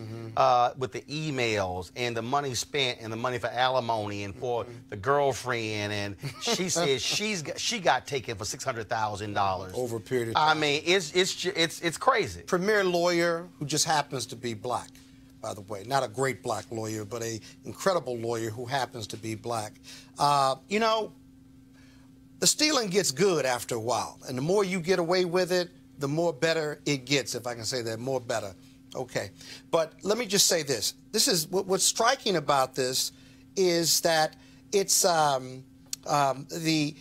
with the emails and the money spent and the money for alimony and for the girlfriend, and she says she got taken for $600,000 over a period of time. I mean, it's crazy. Premier lawyer who just happens to be black. By the way, not a great black lawyer, but an incredible lawyer who happens to be black. The stealing gets good after a while, and the more you get away with it, the more better it gets, if I can say that, more better. Okay, but let me just say this. This is what's striking about this is that it's not only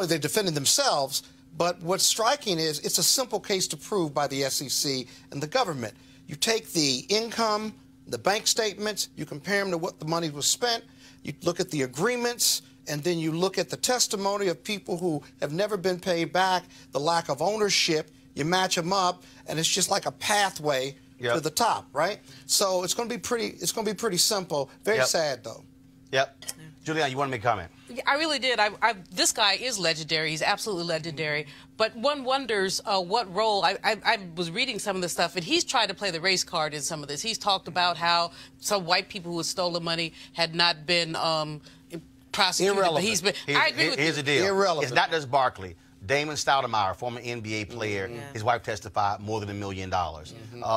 they're defending themselves, But what's striking is it's a simple case to prove by the SEC and the government. You take the income, the bank statements, you compare them to what the money was spent, you look at the agreements, and then you look at the testimony of people who have never been paid back, the lack of ownership, you match them up, and it's just like a pathway to the top, right? So it's going to be pretty simple. Very sad, though. Yep. Julianne, you want to make a comment? I really did. This guy is legendary. He's absolutely legendary. But one wonders what role. I was reading some of the stuff, and he's tried to play the race card in some of this. He's talked about how some white people who had stolen money had not been prosecuted. Irrelevant. But he's been. I agree with you. Here's the deal. Irrelevant. It's not just Barkley. Damon Stoudemire, former NBA player, his wife testified more than $1 million.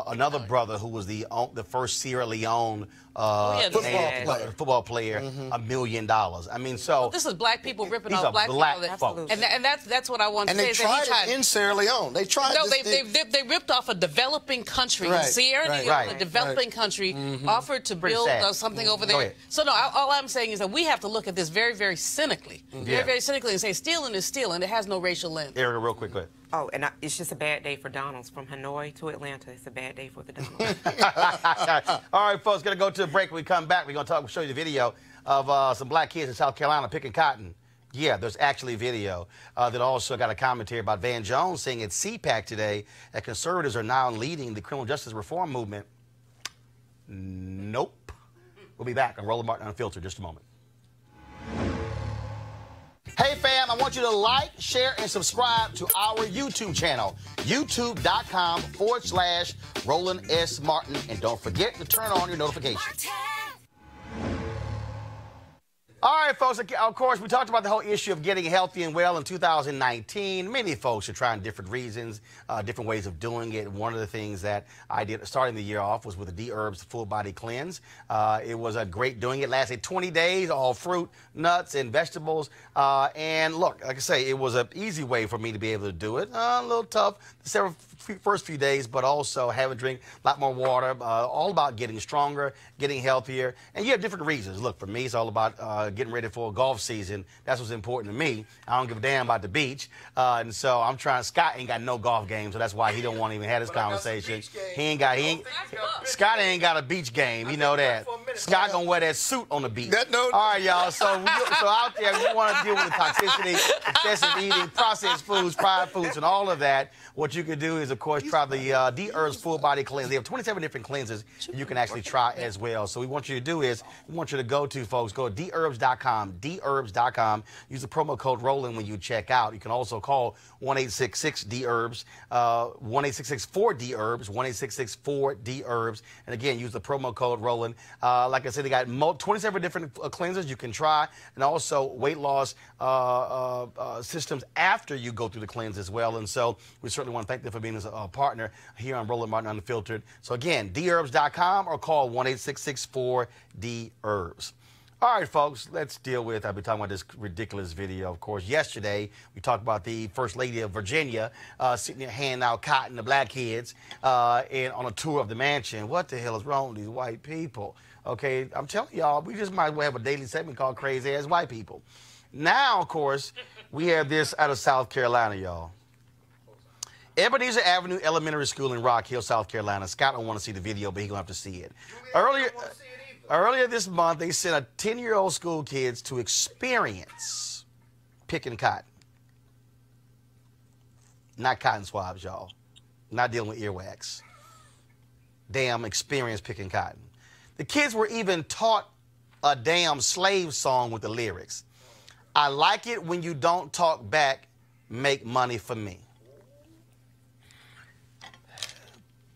Another brother who was the first Sierra Leone football player, $1 million. I mean, so this is black people ripping off black people, and that's what I want to say. And they tried it in Sierra Leone. They tried. No, they ripped off a developing country. Sierra Leone, a developing country, offered to build something over there. So no, all I'm saying is that we have to look at this very, very cynically, very cynically, and say stealing is stealing. It has no racial lens. Erica, real quick. Oh, and it's just a bad day for Donalds. From Hanoi to Atlanta, it's a bad day for the Donalds. All right, folks, going to go to a break. When we come back, we're going to show you the video of some black kids in South Carolina picking cotton. Yeah, there's actually video that also got a commentary about Van Jones saying at CPAC today that conservatives are now leading the criminal justice reform movement. Nope. We'll be back on Roland Martin Unfiltered in just a moment. Hey fam, I want you to like, share, and subscribe to our YouTube channel, youtube.com/Roland S. Martin. And don't forget to turn on your notifications. All right, folks, of course, we talked about the whole issue of getting healthy and well in 2019. Many folks are trying different reasons, different ways of doing it. One of the things that I did starting the year off was with the Dherbs Full Body Cleanse. It was a great doing. It lasted 20 days, all fruit, nuts, and vegetables. And look, like I say, it was an easy way for me to be able to do it. A little tough the first few days, but also have a drink, a lot more water, all about getting stronger, getting healthier. And you have different reasons. Look, for me, it's all about getting ready for a golf season. That's what's important to me. I don't give a damn about the beach. And so I'm trying. Scott ain't got no golf game, so that's why he don't want to even have this conversation. Scott ain't got a beach game. You know that. Scott gonna wear that suit on the beach. All right, y'all. So out there, we want to deal with the toxicity, excessive eating, processed foods, fried foods, and all of that. What you can do is, of course, try the Dherbs Full Body Cleanse. They have 27 different cleanses you can actually try as well. So we want you to do is, we want you to go to, folks, go to Dherbs.com, Dherbs.com. Use the promo code Roland when you check out. You can also call 1-866-DHERBS, 1-866-4-DHERBS, 1-866-4-DHERBS. And again, use the promo code Roland. Like I said, they got 27 different cleanses you can try, and also weight loss systems after you go through the cleanse as well. And so we certainly want to thank them for being a partner here on Roland Martin Unfiltered. So again, Dherbs.com or call 1-866-4-DHERBS. All right, folks, let's deal with, I've been talking about this ridiculous video, of course. Yesterday, we talked about the First Lady of Virginia sitting there handing out cotton to black kids and on a tour of the mansion. What the hell is wrong with these white people? Okay, I'm telling y'all, we just might as well have a daily segment called Crazy Ass White People. Now, of course, we have this out of South Carolina, y'all. Ebenezer Avenue Elementary School in Rock Hill, South Carolina. Scott don't want to see the video, but he's going to have to see it. Earlier this month, they sent a 10-year-old school kids to experience picking cotton. Not cotton swabs, y'all. Not dealing with earwax. Damn experience picking cotton. The kids were even taught a damn slave song with the lyrics. I like it when you don't talk back, make money for me.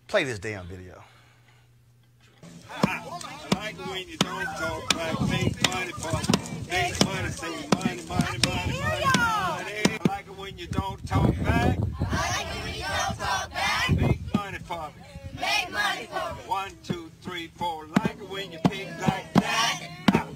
Play this damn video. I like it when you don't talk back, make money for me. Make money, say money, money, money, money, money. I like it when you don't talk back. I like it when you don't talk back. Make money for me. Make money for me. 1, 2, 3, 4. Like it when you pick like that. I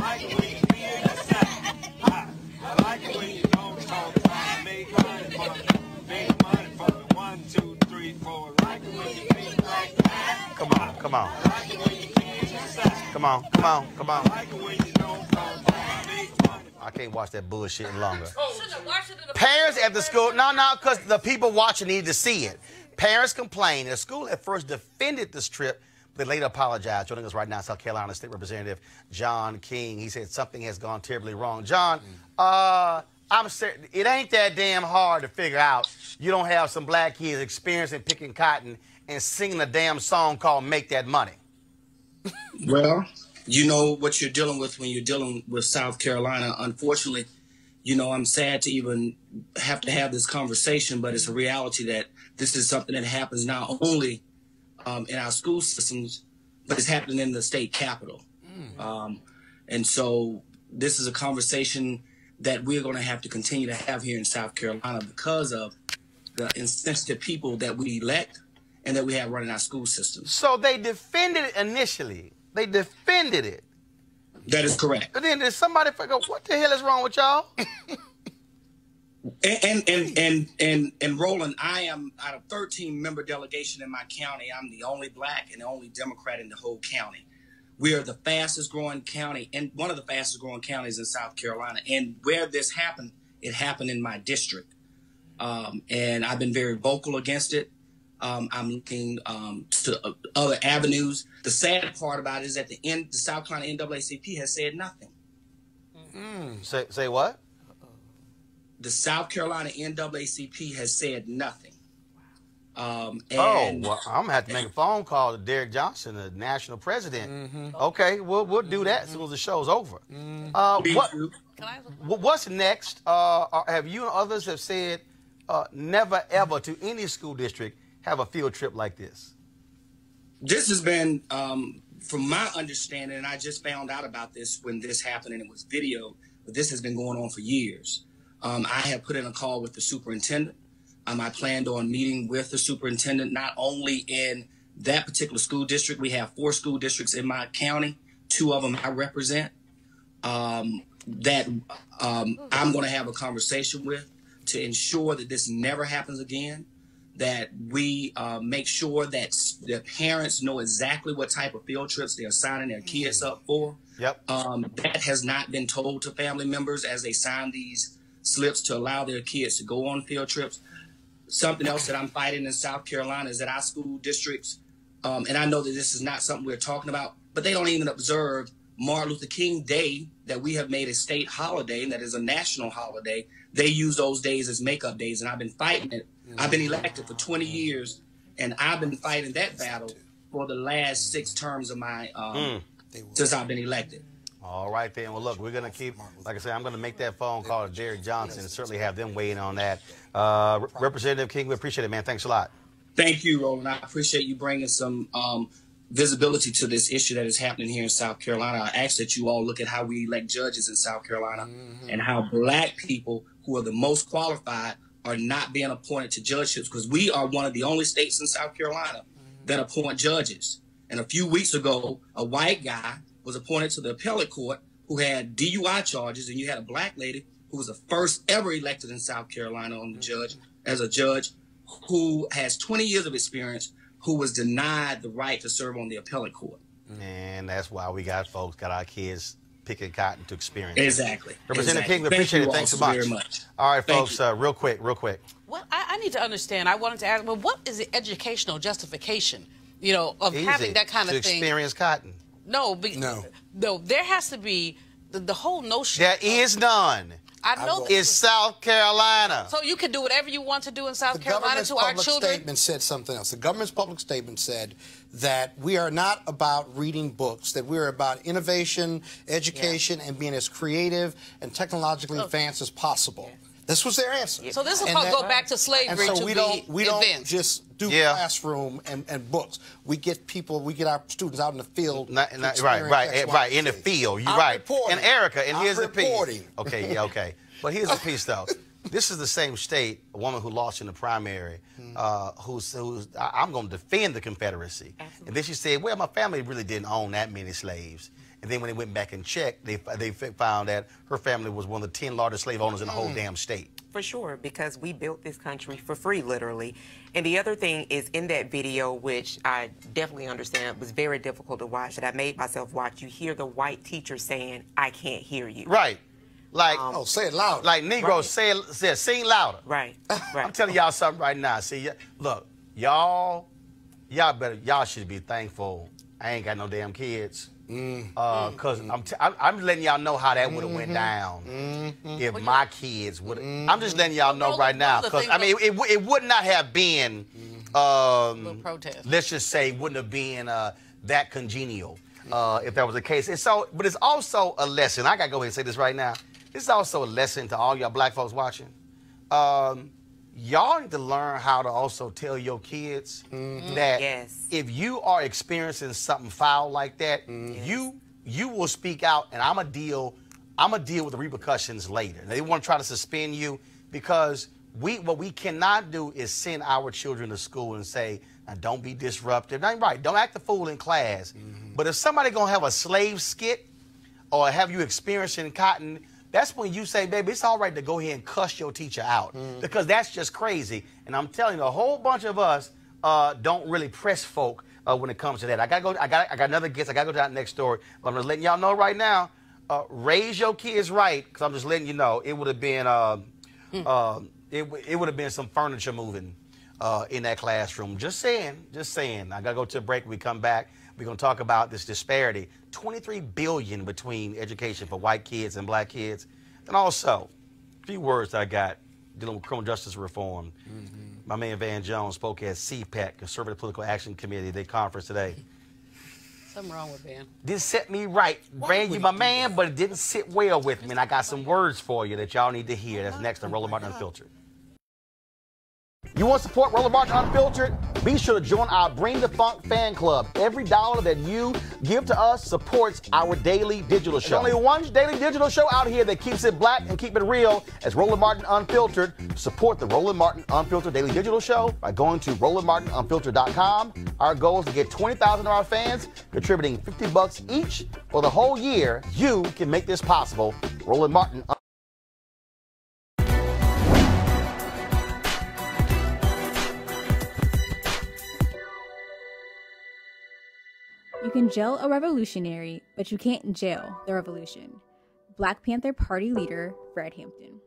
like it when you feel the sound. I like it when you don't talk back. Make money for me. Make money for me. 1, 2, 3, 4. Like it when you pick like that. Come on, come on. Come on, come on, come on. I can't watch that bullshit any longer. Shouldn't have watched it in the Parents at the school, no, because the people watching need to see it. Parents complained. The school at first defended this trip, but later apologized. Joining us right now, South Carolina State Representative John King. He said something has gone terribly wrong. John, I'm serious. It ain't that damn hard to figure out. You don't have some black kids experiencing picking cotton and singing a damn song called "Make That Money." Well, you know what you're dealing with when you're dealing with South Carolina. Unfortunately, you know, I'm sad to even have to have this conversation, but it's a reality that this is something that happens not only in our school systems, but it's happening in the state capitol. And so this is a conversation that we're going to have to continue to have here in South Carolina because of the insensitive people that we elect and that we have running our school systems. So they defended it initially. They defended it. That is correct. But then did somebody figure, what the hell is wrong with y'all? And Roland, I am out of 13-member delegation in my county. I'm the only black and the only Democrat in the whole county. We are the fastest growing county and one of the fastest growing counties in South Carolina. And where this happened, it happened in my district. And I've been very vocal against it. I'm looking to other avenues. The sad part about it is at the end, the South Carolina NAACP has said nothing. Say what? The South Carolina NAACP has said nothing. Well, I'm gonna have to make a phone call to Derek Johnson, the national president. Okay, we'll do that as soon as the show's over. What's next? Have you and others have said never ever to any school district have a field trip like this? This has been, from my understanding, and I just found out about this when this happened and it was videoed, but this has been going on for years. I have put in a call with the superintendent. I planned on meeting with the superintendent, not only in that particular school district. We have 4 school districts in my county. 2 of them I represent. I'm going to have a conversation with to ensure that this never happens again, that we make sure that the parents know exactly what type of field trips they're signing their kids up for. Yep. That has not been told to family members as they sign these slips to allow their kids to go on field trips. Something else that I'm fighting in South Carolina is that our school districts, and I know that this is not something we're talking about, but they don't even observe Martin Luther King Day that we have made a state holiday and that is a national holiday. They use those days as makeup days, and I've been fighting it. I've been elected for 20 years, and I've been fighting that battle for the last 6 terms of my since I've been elected. All right, then. Well, look, we're going to keep, like I said, I'm going to make that phone call to Derek Johnson and certainly have them weigh in on that. Representative King, we appreciate it, man. Thanks a lot. Thank you, Roland. I appreciate you bringing some visibility to this issue that is happening here in South Carolina. I ask that you all look at how we elect judges in South Carolina and how black people who are the most qualified are not being appointed to judgeships, because we are one of the only states in South Carolina that appoint judges. And a few weeks ago, a white guy was appointed to the appellate court who had DUI charges, and you had a black lady who was the first ever elected in South Carolina on the judge as a judge who has 20 years of experience, who was denied the right to serve on the appellate court. And that's why we got our kids picking cotton to experience. Exactly. Representative King, we appreciate it. Thanks so much. Very much. All right, folks, real quick. Well, I need to understand. I wanted to ask, well, what is the educational justification, of having that kind of thing? To experience cotton. No, there has to be the whole notion. There is none. I know it's South Carolina. So you can do whatever you want to do in South Carolina to our children? The government's public statement said something else. The government's public statement said that we are not about reading books, that we're about innovation, education, and being as creative and technologically advanced as possible. This was their answer. So this will go back to slavery. And so we don't just do classroom and books. We get our students out in the field. Right, in the field. You're right. And Erica, and here's the piece. Okay. But here's the piece, though. This is the same state, a woman who lost in the primary, who's I'm going to defend the Confederacy. Absolutely. And then she said, well, my family really didn't own that many slaves. And then when they went back and checked, they found that her family was one of the 10 largest slave owners in the whole damn state. For sure, because we built this country for free, literally. And the other thing is, in that video, which I definitely understand was very difficult to watch, that I made myself watch, you hear the white teacher saying, I can't hear you. Right. Like, oh, say it loud. Like Negroes say sing louder. Right. I'm telling y'all something right now. See, look, y'all should be thankful I ain't got no damn kids. Cause I'm letting y'all know how that would have went down if my kids would. I'm just letting y'all know right now, cause I mean it would not have been. Protest. Let's just say wouldn't have been that congenial if that was the case. And so, but it's also a lesson. I gotta go ahead and say this right now. This is also a lesson to all y'all black folks watching. Y'all need to learn how to also tell your kids that if you are experiencing something foul like that, you will speak out, and I'm gonna deal with the repercussions later. They want to try to suspend you because what we cannot do is send our children to school and say, now, don't be disruptive. Now, right, don't act the fool in class. But if somebody gonna have a slave skit or have you experiencing cotton, that's when you say, baby, it's all right to go ahead and cuss your teacher out because that's just crazy. And I'm telling you, a whole bunch of us don't really press folk when it comes to that. I got another guess. I gotta go to that next story. But I'm just letting y'all know right now. Raise your kids right, because I'm just letting you know it would have been it would have been some furniture moving in that classroom. Just saying. I gotta go to a break. When we come back, we're gonna talk about this disparity. $23 billion between education for white kids and black kids. And also, a few words I got dealing with criminal justice reform. My man Van Jones spoke at CPAC, Conservative Political Action Committee, their conference today. Something wrong with Van. Didn't set me right. Van, you my man, but it didn't sit well with me. And I got some words for you that y'all need to hear. That's next on Roland Martin Unfiltered. You want to support Roland Martin Unfiltered? Be sure to join our Bring the Funk fan club. Every dollar that you give to us supports our daily digital show. There's only one daily digital show out here that keeps it black and keep it real as Roland Martin Unfiltered. Support the Roland Martin Unfiltered daily digital show by going to RolandMartinUnfiltered.com. Our goal is to get 20,000 of our fans contributing $50 each for the whole year. You can make this possible. Roland Martin. You can jail a revolutionary, but you can't jail the revolution. Black Panther Party leader, Fred Hampton.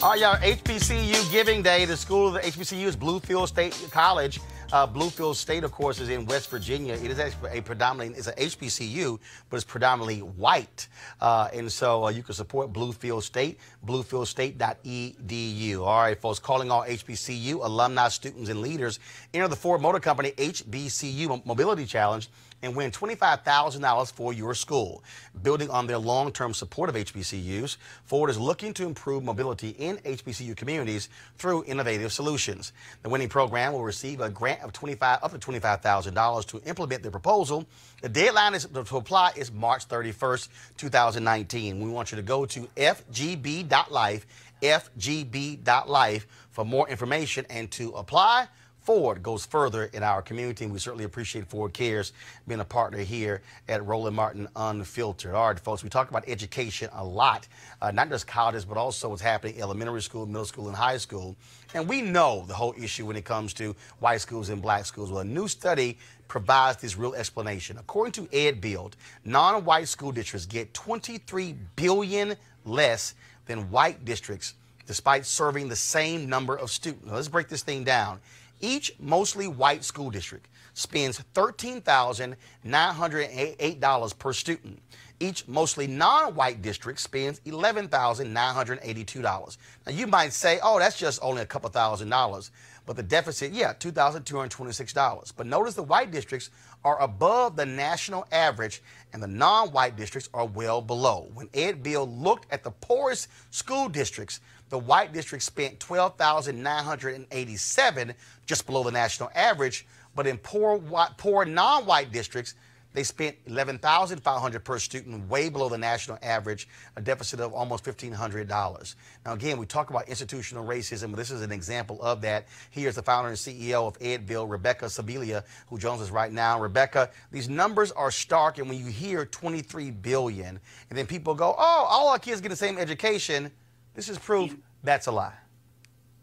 All right, y'all, HBCU Giving Day. The school of the HBCU is Bluefield State College. Bluefield State, of course, is in West Virginia. It is actually it's an HBCU, but it's predominantly white. And so you can support Bluefield State, bluefieldState.edu. All right, folks, calling all HBCU alumni, students, and leaders. Enter the Ford Motor Company HBCU Mobility Challenge and win $25,000 for your school. Building on their long-term support of HBCUs, Ford is looking to improve mobility in HBCU communities through innovative solutions. The winning program will receive a grant of up to $25,000 to implement the proposal. The deadline to apply is March 31st, 2019. We want you to go to FGB.Life, FGB.Life for more information and to apply. Ford goes further in our community, and we certainly appreciate Ford Cares being a partner here at Roland Martin Unfiltered. All right, folks, we talk about education a lot, not just colleges, but also what's happening in elementary school, middle school, and high school. And we know the whole issue when it comes to white schools and black schools. Well, a new study provides this real explanation. According to EdBuild, non-white school districts get $23 billion less than white districts, despite serving the same number of students. Now, let's break this thing down. Each mostly white school district spends $13,908 per student. Each mostly non-white district spends $11,982. Now, you might say, oh, that's just only a couple $1,000. But the deficit, yeah, $2,226. But notice the white districts are above the national average and the non-white districts are well below. When EdBuild looked at the poorest school districts, the white district spent $12,987, just below the national average. But in poor non-white districts, They spent $11,500 per student, way below the national average, a deficit of almost $1,500. Now, again, we talk about institutional racism, but this is an example of that. Here's the founder and CEO of Edville, Rebecca Sibilia, who joins us right now. Rebecca, these numbers are stark, and when you hear $23 billion, and then people go, oh, all our kids get the same education, this is proof that's a lie.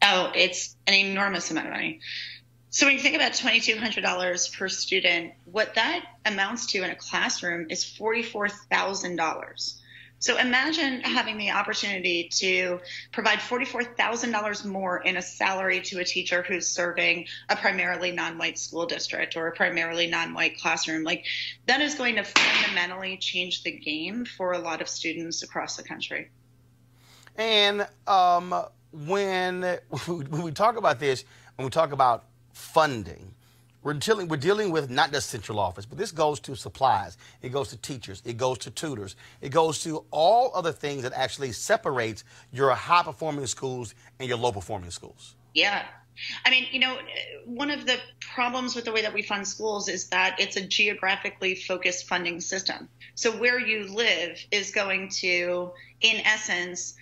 Oh, it's an enormous amount of money. So when you think about $2,200 per student, what that amounts to in a classroom is $44,000. So imagine having the opportunity to provide $44,000 more in a salary to a teacher who's serving a primarily non-white school district or a primarily non-white classroom. Like, that is going to fundamentally change the game for a lot of students across the country. And when we talk about this, when we talk about funding, we're dealing with not just central office, but this goes to supplies, it goes to teachers, it goes to tutors, it goes to all other things that actually separates your high-performing schools and your low-performing schools. Yeah. I mean, you know, one of the problems with the way that we fund schools is that it's a geographically focused funding system. So where you live is going to, in essence,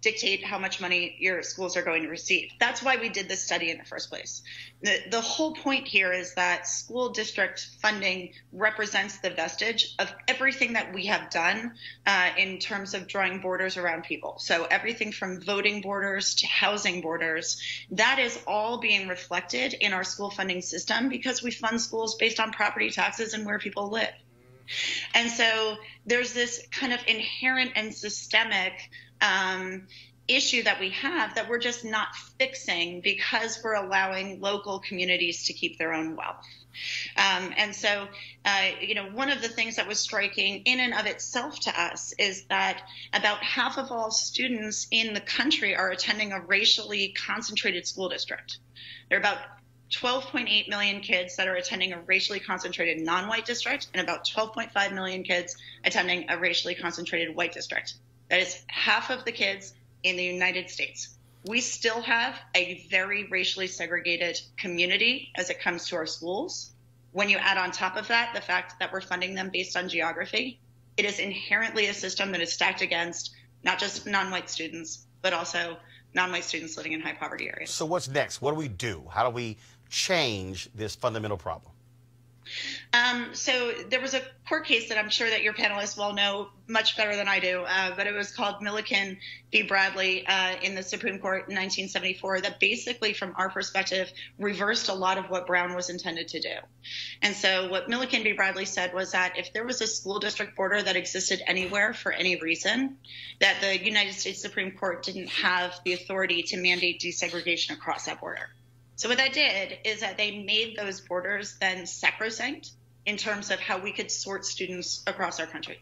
dictate how much money your schools are going to receive. That's why we did this study in the first place. The whole point here is that school district funding represents the vestige of everything that we have done in terms of drawing borders around people. So everything from voting borders to housing borders, that is all being reflected in our school funding system because we fund schools based on property taxes and where people live. And so there's this kind of inherent and systemic issue that we have that we're just not fixing because we're allowing local communities to keep their own wealth. And so, you know, one of the things that was striking in and of itself to us is that about half of all students in the country are attending a racially concentrated school district. There are about 12.8 million kids that are attending a racially concentrated non-white district and about 12.5 million kids attending a racially concentrated white district. That is half of the kids in the United States. We still have a very racially segregated community as it comes to our schools. When you add on top of that the fact that we're funding them based on geography, it is inherently a system that is stacked against not just non-white students, but also non-white students living in high poverty areas. So what's next? What do we do? How do we change this fundamental problem? So there was a court case that I'm sure that your panelists will know much better than I do, but it was called Milliken v. Bradley in the Supreme Court in 1974 that basically, from our perspective, reversed a lot of what Brown was intended to do. And so what Milliken v. Bradley said was that if there was a school district border that existed anywhere for any reason, that the United States Supreme Court didn't have the authority to mandate desegregation across that border. So what that did is that they made those borders then sacrosanct in terms of how we could sort students across our country.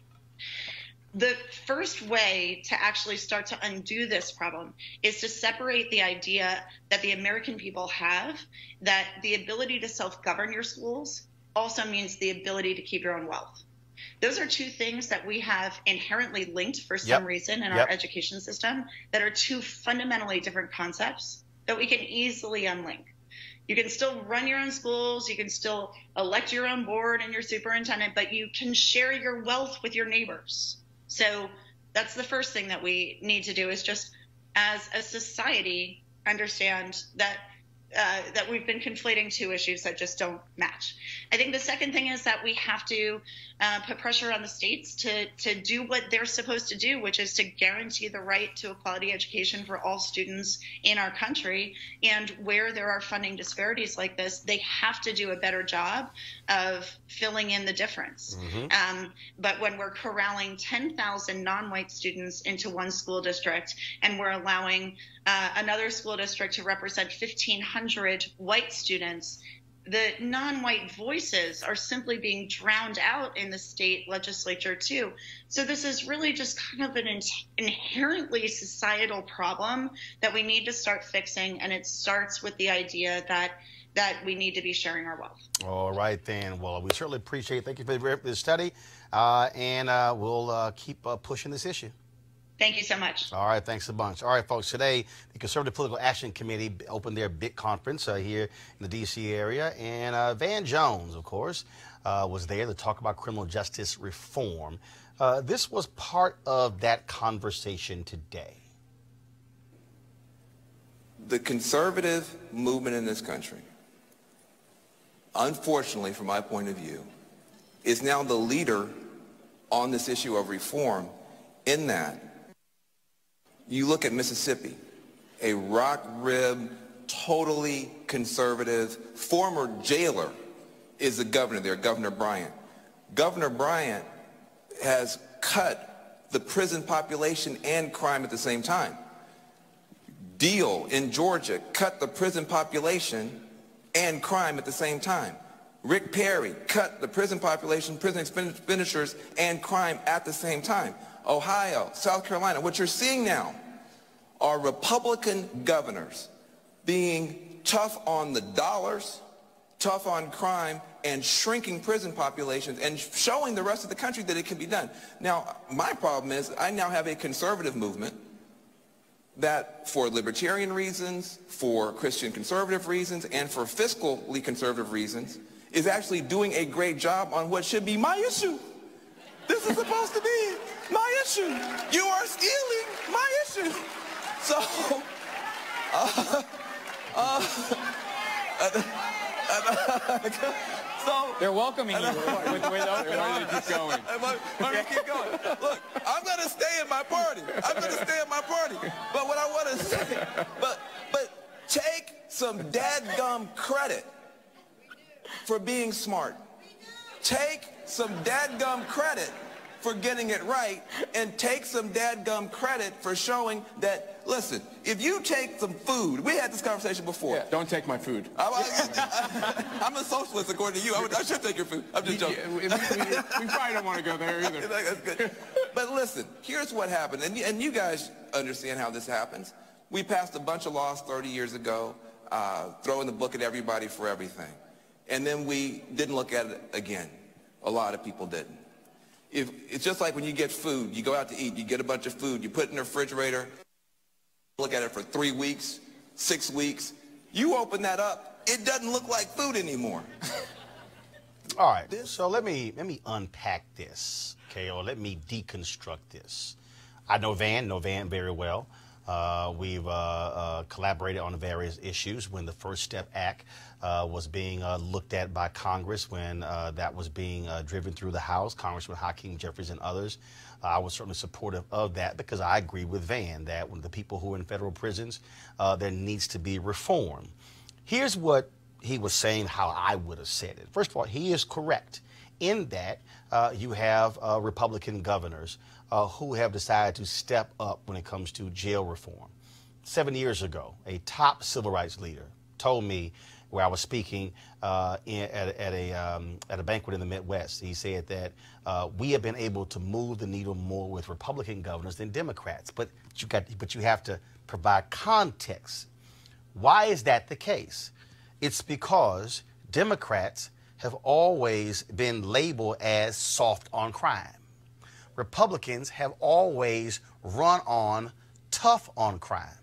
The first way to actually start to undo this problem is to separate the idea that the American people have, that the ability to self-govern your schools also means the ability to keep your own wealth. Those are two things that we have inherently linked for some reason in our education system that are two fundamentally different concepts that we can easily unlink. You can still run your own schools, you can still elect your own board and your superintendent, but you can share your wealth with your neighbors. So that's the first thing that we need to do, is just as a society understand that that we've been conflating two issues that just don't match. I think the second thing is that we have to put pressure on the states to do what they're supposed to do, which is to guarantee the right to a quality education for all students in our country. And where there are funding disparities like this, they have to do a better job of filling in the difference. But when we're corralling 10,000 non-white students into one school district and we're allowing another school district to represent 1,500 white students, the non-white voices are simply being drowned out in the state legislature too. So this is really just kind of an inherently societal problem that we need to start fixing, and it starts with the idea that we need to be sharing our wealth. All right then. Well, we certainly appreciate it. Thank you for this study, and we'll keep pushing this issue. Thank you so much. All right, thanks a bunch. All right, folks, today the Conservative Political Action Committee opened their big conference here in the D.C. area, and Van Jones, of course, was there to talk about criminal justice reform. This was part of that conversation today. The conservative movement in this country, unfortunately from my point of view, is now the leader on this issue of reform, in that you look at Mississippi, a rock-ribbed, totally conservative, former jailer is the governor there, Governor Bryant. Governor Bryant has cut the prison population and crime at the same time. Deal in Georgia cut the prison population and crime at the same time. Rick Perry cut the prison population, prison expenditures, and crime at the same time. Ohio, South Carolina, what you're seeing now are Republican governors being tough on the dollars, tough on crime, and shrinking prison populations and showing the rest of the country that it can be done. Now, my problem is I now have a conservative movement that, for libertarian reasons, for Christian conservative reasons, and for fiscally conservative reasons, is actually doing a great job on what should be my issue. This is supposed to be my issue. You are stealing my issue. So, so they're welcoming you with open arms. Keep going. Let me keep going. Look, I'm going to stay in my party. I'm going to stay in my party. But what I want to say, but take some dadgum credit for being smart. Take some dadgum credit for getting it right, and take some dadgum credit for showing that, listen, if you take some food, we had this conversation before. Yeah, don't take my food. I'm a socialist according to you. I should take your food. I'm just joking. We probably don't want to go there either. That's good. But listen, here's what happened, and you guys understand how this happens. We passed a bunch of laws 30 years ago, throwing the book at everybody for everything. And then we didn't look at it again. A lot of people didn't. It's just like when you get food, you go out to eat, you get a bunch of food, you put it in the refrigerator, look at it for 3 weeks, 6 weeks. You open that up, it doesn't look like food anymore. All right, so let me unpack this, okay, or let me deconstruct this. I know Van very well. We've collaborated on various issues when the First Step Act was being looked at by Congress, when that was being driven through the House, Congressman Hakeem Jeffries and others. I was certainly supportive of that because I agree with Van that when the people who are in federal prisons, there needs to be reform. Here's what he was saying, how I would have said it. First of all, he is correct in that you have Republican governors who have decided to step up when it comes to jail reform. 7 years ago, a top civil rights leader told me, where I was speaking at a banquet in the Midwest, he said that we have been able to move the needle more with Republican governors than Democrats. But you have to provide context. Why is that the case? It's because Democrats have always been labeled as soft on crime. Republicans have always run on tough on crime.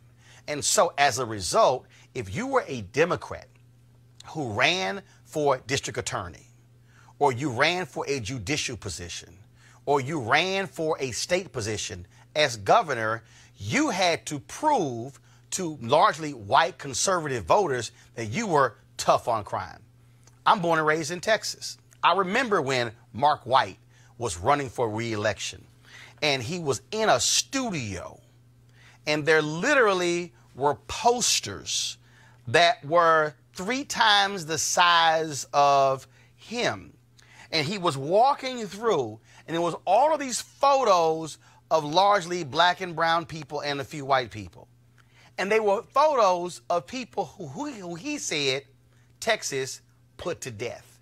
And so as a result, if you were a Democrat who ran for district attorney, or you ran for a judicial position, or you ran for a state position as governor, you had to prove to largely white conservative voters that you were tough on crime. I'm born and raised in Texas. I remember when Mark White was running for re-election, and he was in a studio, and there literally were posters that were 3 times the size of him. And he was walking through, and it was all of these photos of largely black and brown people and a few white people. And they were photos of people who he said Texas put to death.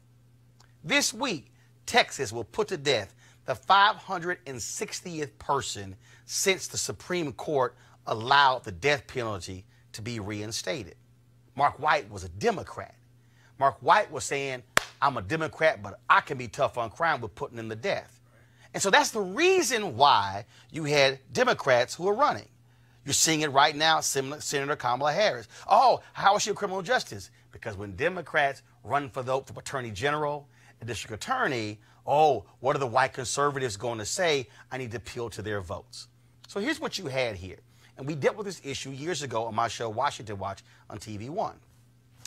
This week, Texas will put to death the 560th person since the Supreme Court allowed the death penalty to be reinstated. Mark White was a Democrat. Mark White was saying, I'm a Democrat, but I can be tough on crime with putting in the death. And so that's the reason why you had Democrats who are running. You're seeing it right now, Senator Kamala Harris. Oh, how is she a criminal justice? Because when Democrats run for attorney general and district attorney, oh, what are the white conservatives going to say? I need to appeal to their votes. So here's what you had here. And we dealt with this issue years ago on my show, Washington Watch, on TV One.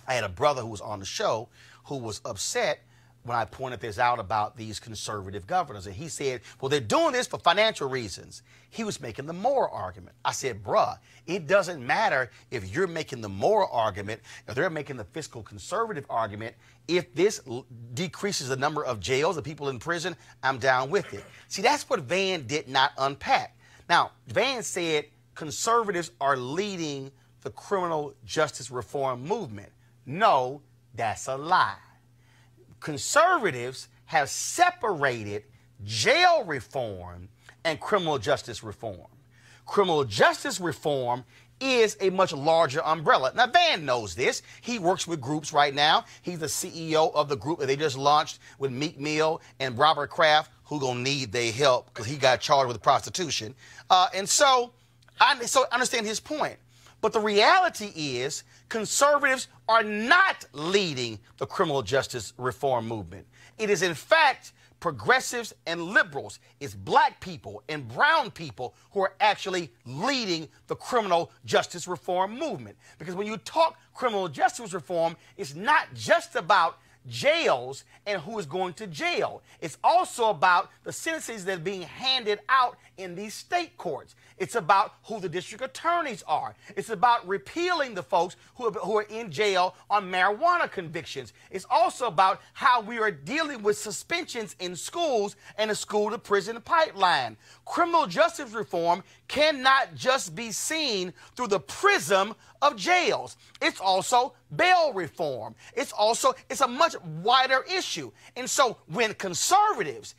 I had a brother who was on the show who was upset when I pointed this out about these conservative governors. And he said, well, they're doing this for financial reasons. He was making the moral argument. I said, bruh, it doesn't matter if you're making the moral argument, if they're making the fiscal conservative argument. If this decreases the number of jails, the people in prison, I'm down with it. See, that's what Van did not unpack. Now, Van said conservatives are leading the criminal justice reform movement. No, that's a lie. Conservatives have separated jail reform and criminal justice reform. Criminal justice reform is a much larger umbrella. Now, Van knows this. He works with groups right now. He's the CEO of the group that they just launched with Meek Mill and Robert Kraft, who gonna need their help because he got charged with prostitution. So I understand his point. But the reality is conservatives are not leading the criminal justice reform movement. It is, in fact, progressives and liberals. It's black people and brown people who are actually leading the criminal justice reform movement. Because when you talk criminal justice reform, it's not just about jails and who is going to jail. It's also about the sentences that are being handed out in these state courts. It's about who the district attorneys are. It's about repealing the folks who are in jail on marijuana convictions. It's also about how we are dealing with suspensions in schools and the school-to-prison pipeline. Criminal justice reform cannot just be seen through the prism of jails. It's also bail reform. It's a much wider issue. And so when conservatives,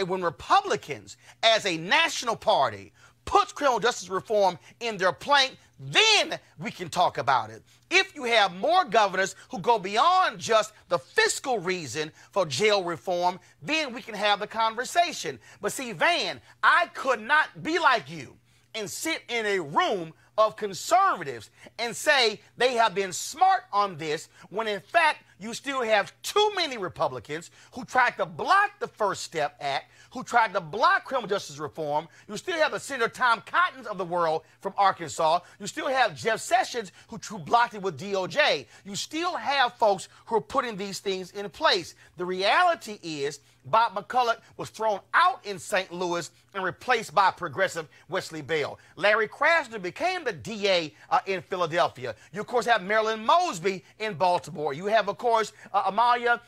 when Republicans, as a national party, puts criminal justice reform in their plank, then we can talk about it. If you have more governors who go beyond just the fiscal reason for jail reform, then we can have the conversation. But see, Van, I could not be like you and sit in a room of conservatives and say they have been smart on this when in fact you still have too many Republicans who tried to block the First Step Act, who tried to block criminal justice reform. You still have the Senator Tom Cottons of the world from Arkansas. You still have Jeff Sessions who blocked it with DOJ. You still have folks who are putting these things in place. The reality is Bob McCulloch was thrown out in St. Louis and replaced by progressive Wesley Bell. Larry Krasner became the DA in Philadelphia. You, of course, have Marilyn Mosby in Baltimore. You have, of course, Amalia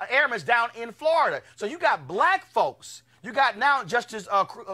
Airman's down in Florida. So you got black folks. You got now Justice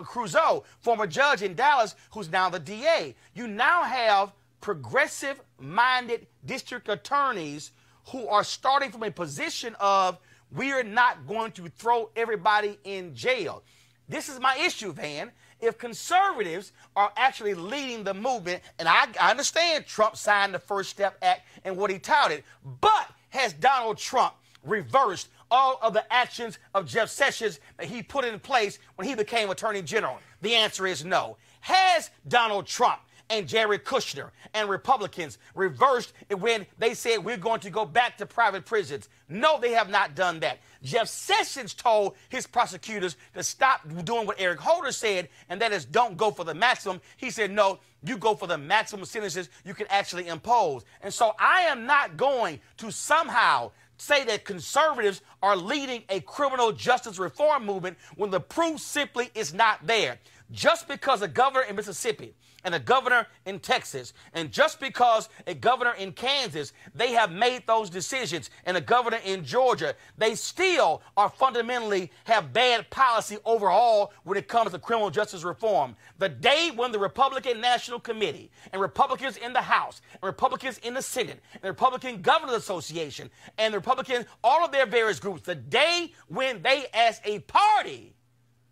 Crusoe, former judge in Dallas, who's now the DA. You now have progressive-minded district attorneys who are starting from a position of we are not going to throw everybody in jail. This is my issue, Van. If conservatives are actually leading the movement, and I understand Trump signed the First Step Act and what he touted, but has Donald Trump reversed all of the actions of Jeff Sessions that he put in place when he became Attorney General? The answer is no. Has Donald Trump and Jared Kushner and Republicans reversed it when they said we're going to go back to private prisons? No, they have not done that. Jeff Sessions told his prosecutors to stop doing what Eric Holder said, and that is don't go for the maximum. He said, no, you go for the maximum sentences you can actually impose. And so I am not going to somehow say that conservatives are leading a criminal justice reform movement when the proof simply is not there. Just because a governor in Mississippi and a governor in Texas, and just because a governor in Kansas, they have made those decisions, and a governor in Georgia, they still are fundamentally have bad policy overall when it comes to criminal justice reform. The day when the Republican National Committee and Republicans in the House and Republicans in the Senate and the Republican Governors Association and the Republicans, all of their various groups, the day when they as a party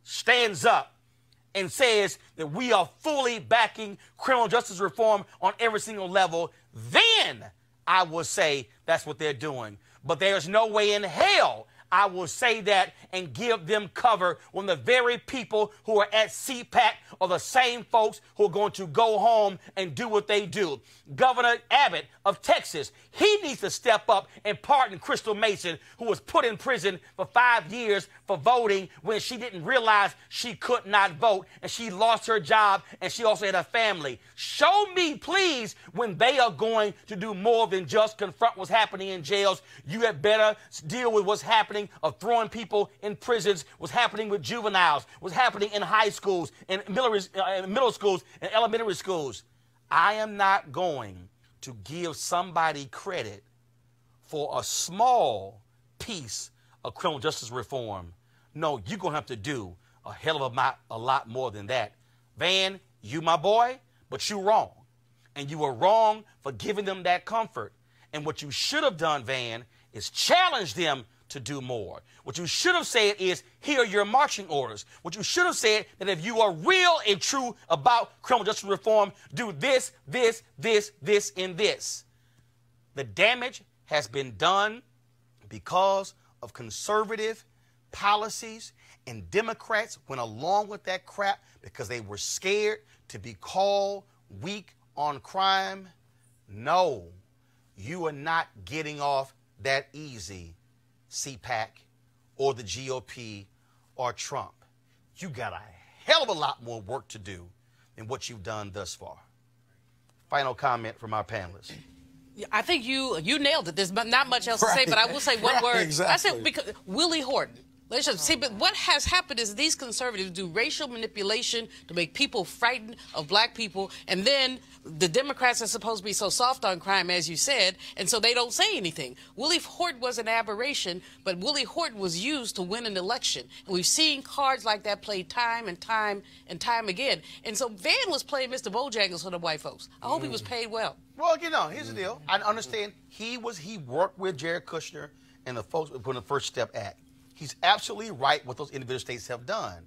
stands up and says that we are fully backing criminal justice reform on every single level, then I will say that's what they're doing. But there's no way in hell I will say that and give them cover when the very people who are at CPAC are the same folks who are going to go home and do what they do. Governor Abbott of Texas, he needs to step up and pardon Crystal Mason, who was put in prison for 5 years for voting when she didn't realize she could not vote, and she lost her job, and she also had a family. Show me, please, when they are going to do more than just confront what's happening in jails. You had better deal with what's happening of throwing people in prisons, what's happening with juveniles, what's happening in high schools, and middle schools, and elementary schools. I am not going to give somebody credit for a small piece of criminal justice reform. No, you're going to have to do a hell of a lot more than that. Van, you my boy, but you wrong. And you were wrong for giving them that comfort. And what you should have done, Van, is challenge them to do more. What you should have said is, here are your marching orders. What you should have said, that if you are real and true about criminal justice reform, do this, this, this, this, and this. The damage has been done because of conservative policies, and Democrats went along with that crap because they were scared to be called weak on crime. No, you are not getting off that easy, CPAC or the GOP or Trump. You got a hell of a lot more work to do than what you've done thus far. Final comment from our panelists. I think you nailed it. There's not much else to say, but I will say one word. Exactly. I said because Willie Horton. Let's just see, but what has happened is these conservatives do racial manipulation to make people frightened of black people, and then the Democrats are supposed to be so soft on crime, as you said, and so they don't say anything. Willie Horton was an aberration, but Willie Horton was used to win an election, and we've seen cards like that played time and time and time again. And so Van was playing Mr. Bojangles for the white folks. I hope he was paid well. Well, you know, here's the deal. I understand he worked with Jared Kushner and the folks who put in the First Step Act. He's absolutely right what those individual states have done.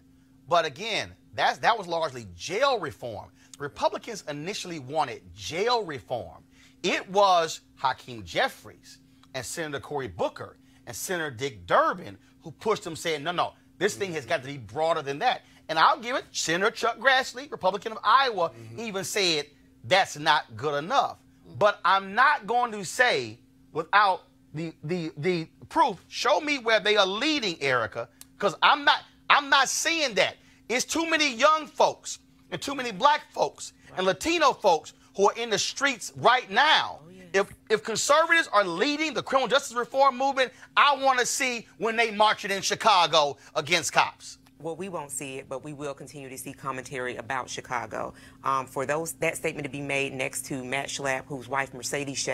But again, that was largely jail reform. Republicans initially wanted jail reform. It was Hakeem Jeffries and Senator Cory Booker and Senator Dick Durbin who pushed them, saying, no, this thing has got to be broader than that. And I'll give it, Senator Chuck Grassley, Republican of Iowa, even said that's not good enough. But I'm not going to say without the proof, show me where they are leading, Erica, because I'm not seeing that. It's too many young folks and too many black folks and Latino folks who are in the streets right now. If conservatives are leading the criminal justice reform movement, I want to see when they march it in Chicago against cops. Well, we won't see it, but we will continue to see commentary about Chicago. For that statement to be made next to Matt Schlapp, whose wife Mercedes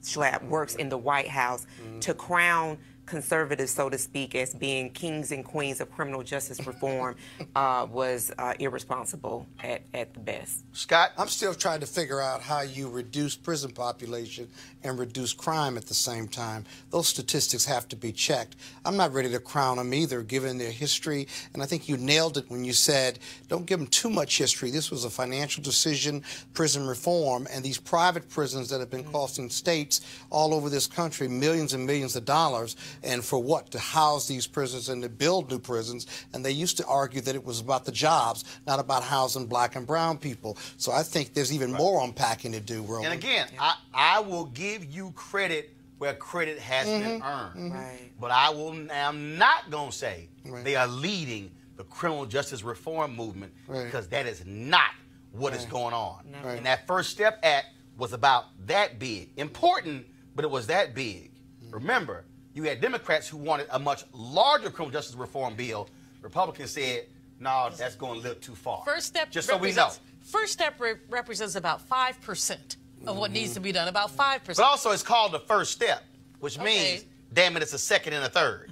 Schlapp works in the White House, to crown conservatives, so to speak, as being kings and queens of criminal justice reform was irresponsible at the best. Scott? I'm still trying to figure out how you reduce prison population and reduce crime at the same time. Those statistics have to be checked. I'm not ready to crown them either, given their history, and I think you nailed it when you said, don't give them too much history. This was a financial decision, prison reform, and these private prisons that have been costing states all over this country millions and millions of dollars. And for what? To house these prisons and to build new prisons. And they used to argue that it was about the jobs, not about housing black and brown people. So I think there's even more unpacking to do, Roland. And again, I will give you credit where credit has been earned. But I'm not going to say they are leading the criminal justice reform movement, because that is not what is going on. And that First Step Act was about that big. Important, but it was that big. Remember, you had Democrats who wanted a much larger criminal justice reform bill. Republicans said, no, that's going a little too far. First Step, just so we know. First Step represents about 5% of what needs to be done, about 5%. But also it's called the first step, which means, damn it, it's a second and a third.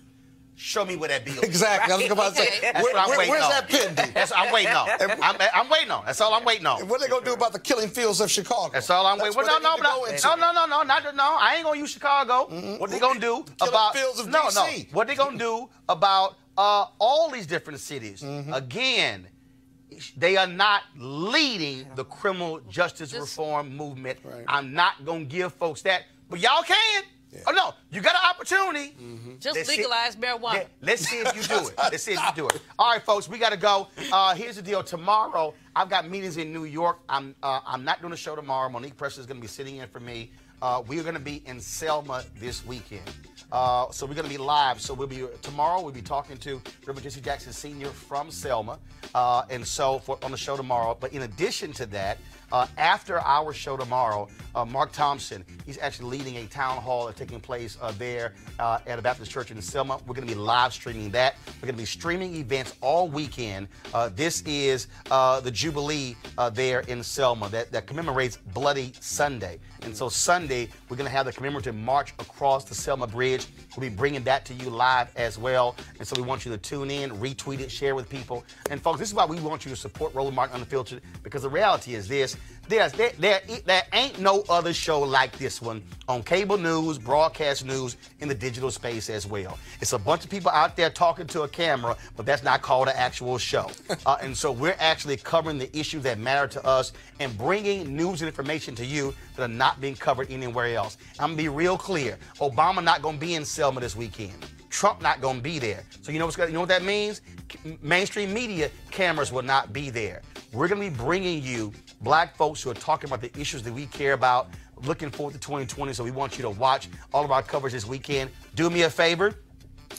Show me where that bill is. Exactly. I was about to say, that's what I'm waiting where's on. that pending? That's what I'm waiting on. I'm waiting on. That's all I'm waiting on. And what are they going to do about the killing fields of Chicago? That's all I'm waiting on. No, I ain't going to use Chicago. What they going to do about fields of DC? What they going to do about all these different cities? Again, they are not leading the criminal justice reform movement. I'm not going to give folks that. But y'all can. Yeah. Oh, no, you got an opportunity. Just legalize marijuana. Yeah, let's see if you do it. Let's see if you do it. All right, folks, we got to go. Here's the deal. Tomorrow, I've got meetings in New York. I'm not doing a show tomorrow. Monique Preston is going to be sitting in for me. We are going to be in Selma this weekend. So we're going to be live. So tomorrow we'll be talking to Reverend Jesse Jackson Sr. from Selma. And so on the show tomorrow. But in addition to that, after our show tomorrow, Mark Thompson, he's actually leading a town hall that's taking place there at a Baptist church in Selma. We're going to be live streaming that. We're going to be streaming events all weekend. This is the Jubilee there in Selma that commemorates Bloody Sunday. And so Sunday, we're going to have the commemorative march across the Selma Bridge. We'll be bringing that to you live as well. And so we want you to tune in, retweet it, share with people. And folks, this is why we want you to support Roland Martin Unfiltered, because the reality is this. There ain't no other show like this one on cable news, broadcast news, in the digital space as well. It's a bunch of people out there talking to a camera, but that's not called an actual show. And so we're actually covering the issues that matter to us and bringing news and information to you that are not being covered anywhere else. I'm going to be real clear. Obama not going to be in Selma this weekend. Trump not going to be there. So you know what that means? Mainstream media cameras will not be there. We're going to be bringing you black folks who are talking about the issues that we care about, looking forward to 2020. So we want you to watch all of our coverage this weekend. Do me a favor.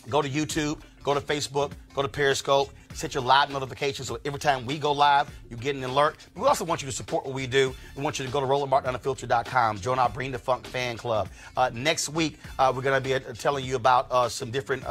Go to YouTube, go to Facebook, go to Periscope, set your live notifications so every time we go live, you get an alert. We also want you to support what we do. We want you to go to RolandMartinUnfiltered.com, join our Bring the Funk fan club. Next week, we're going to be telling you about some different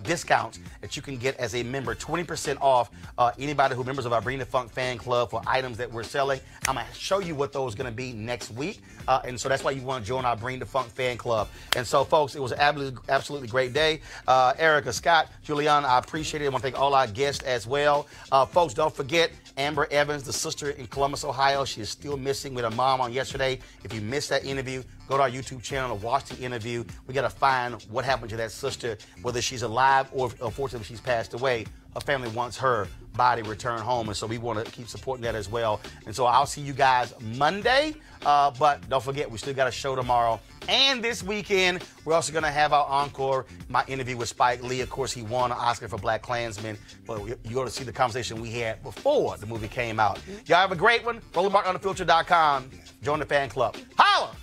discounts that you can get as a member. 20% off anybody who members of our Bring the Funk fan club for items that we're selling. I'm going to show you what those are going to be next week. And so that's why you want to join our Bring the Funk fan club. And so, folks, it was an absolutely great day. Erica, Scott, Juliana, I appreciate it. I want to thank all our guests as well. Folks, don't forget Amber Evans, the sister in Columbus, Ohio. She is still missing with her mom on yesterday. If you missed that interview, go to our YouTube channel and watch the interview. We got to find what happened to that sister, whether she's alive or unfortunately she's passed away. Her family wants her body returned home, and so we want to keep supporting that as well. And so I'll see you guys Monday, but don't forget, we still got a show tomorrow. And this weekend, we're also going to have our encore, my interview with Spike Lee. Of course, he won an Oscar for Black Klansman, but you got to see the conversation we had before the movie came out. Y'all have a great one. RolandMartinUnfiltered.com. Join the fan club. Holla!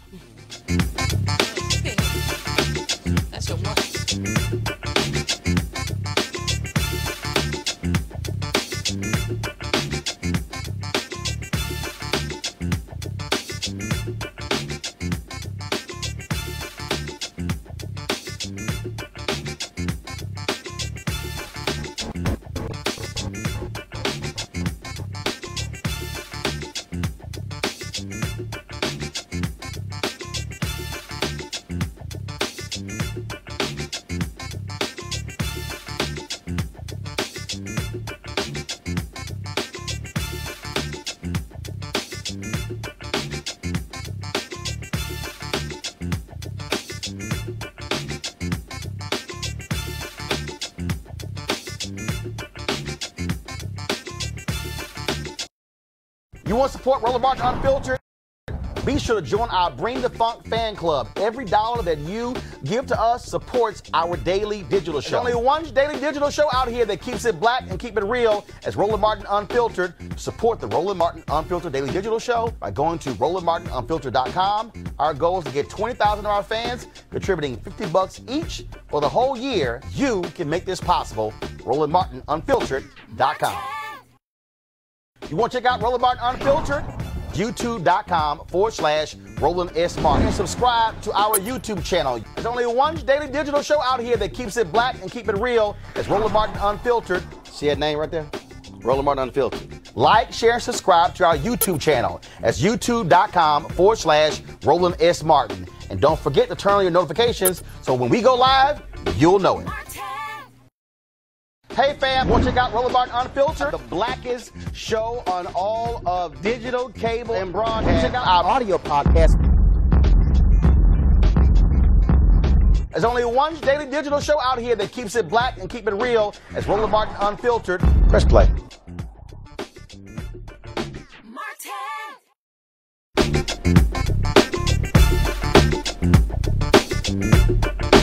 That's your one. You want to support Roland Martin Unfiltered? Be sure to join our Bring the Funk fan club. Every dollar that you give to us supports our daily digital show. There's only one daily digital show out here that keeps it black and keep it real as Roland Martin Unfiltered. Support the Roland Martin Unfiltered daily digital show by going to RolandMartinUnfiltered.com. Our goal is to get 20,000 of our fans contributing $50 each for the whole year. You can make this possible. RolandMartinUnfiltered.com. You want to check out Roland Martin Unfiltered? YouTube.com/Roland S. Martin. And subscribe to our YouTube channel. There's only one daily digital show out here that keeps it black and keep it real. It's Roland Martin Unfiltered. See that name right there? Roland Martin Unfiltered. Like, share, and subscribe to our YouTube channel. That's YouTube.com/Roland S. Martin. And don't forget to turn on your notifications so when we go live, you'll know it. Hey fam, want to check out Roland Martin Unfiltered? The blackest show on all of digital, cable, and broadcast. Check out our audio podcast. There's only one daily digital show out here that keeps it black and keep it real. It's Roland Martin Unfiltered. Press play. Peace.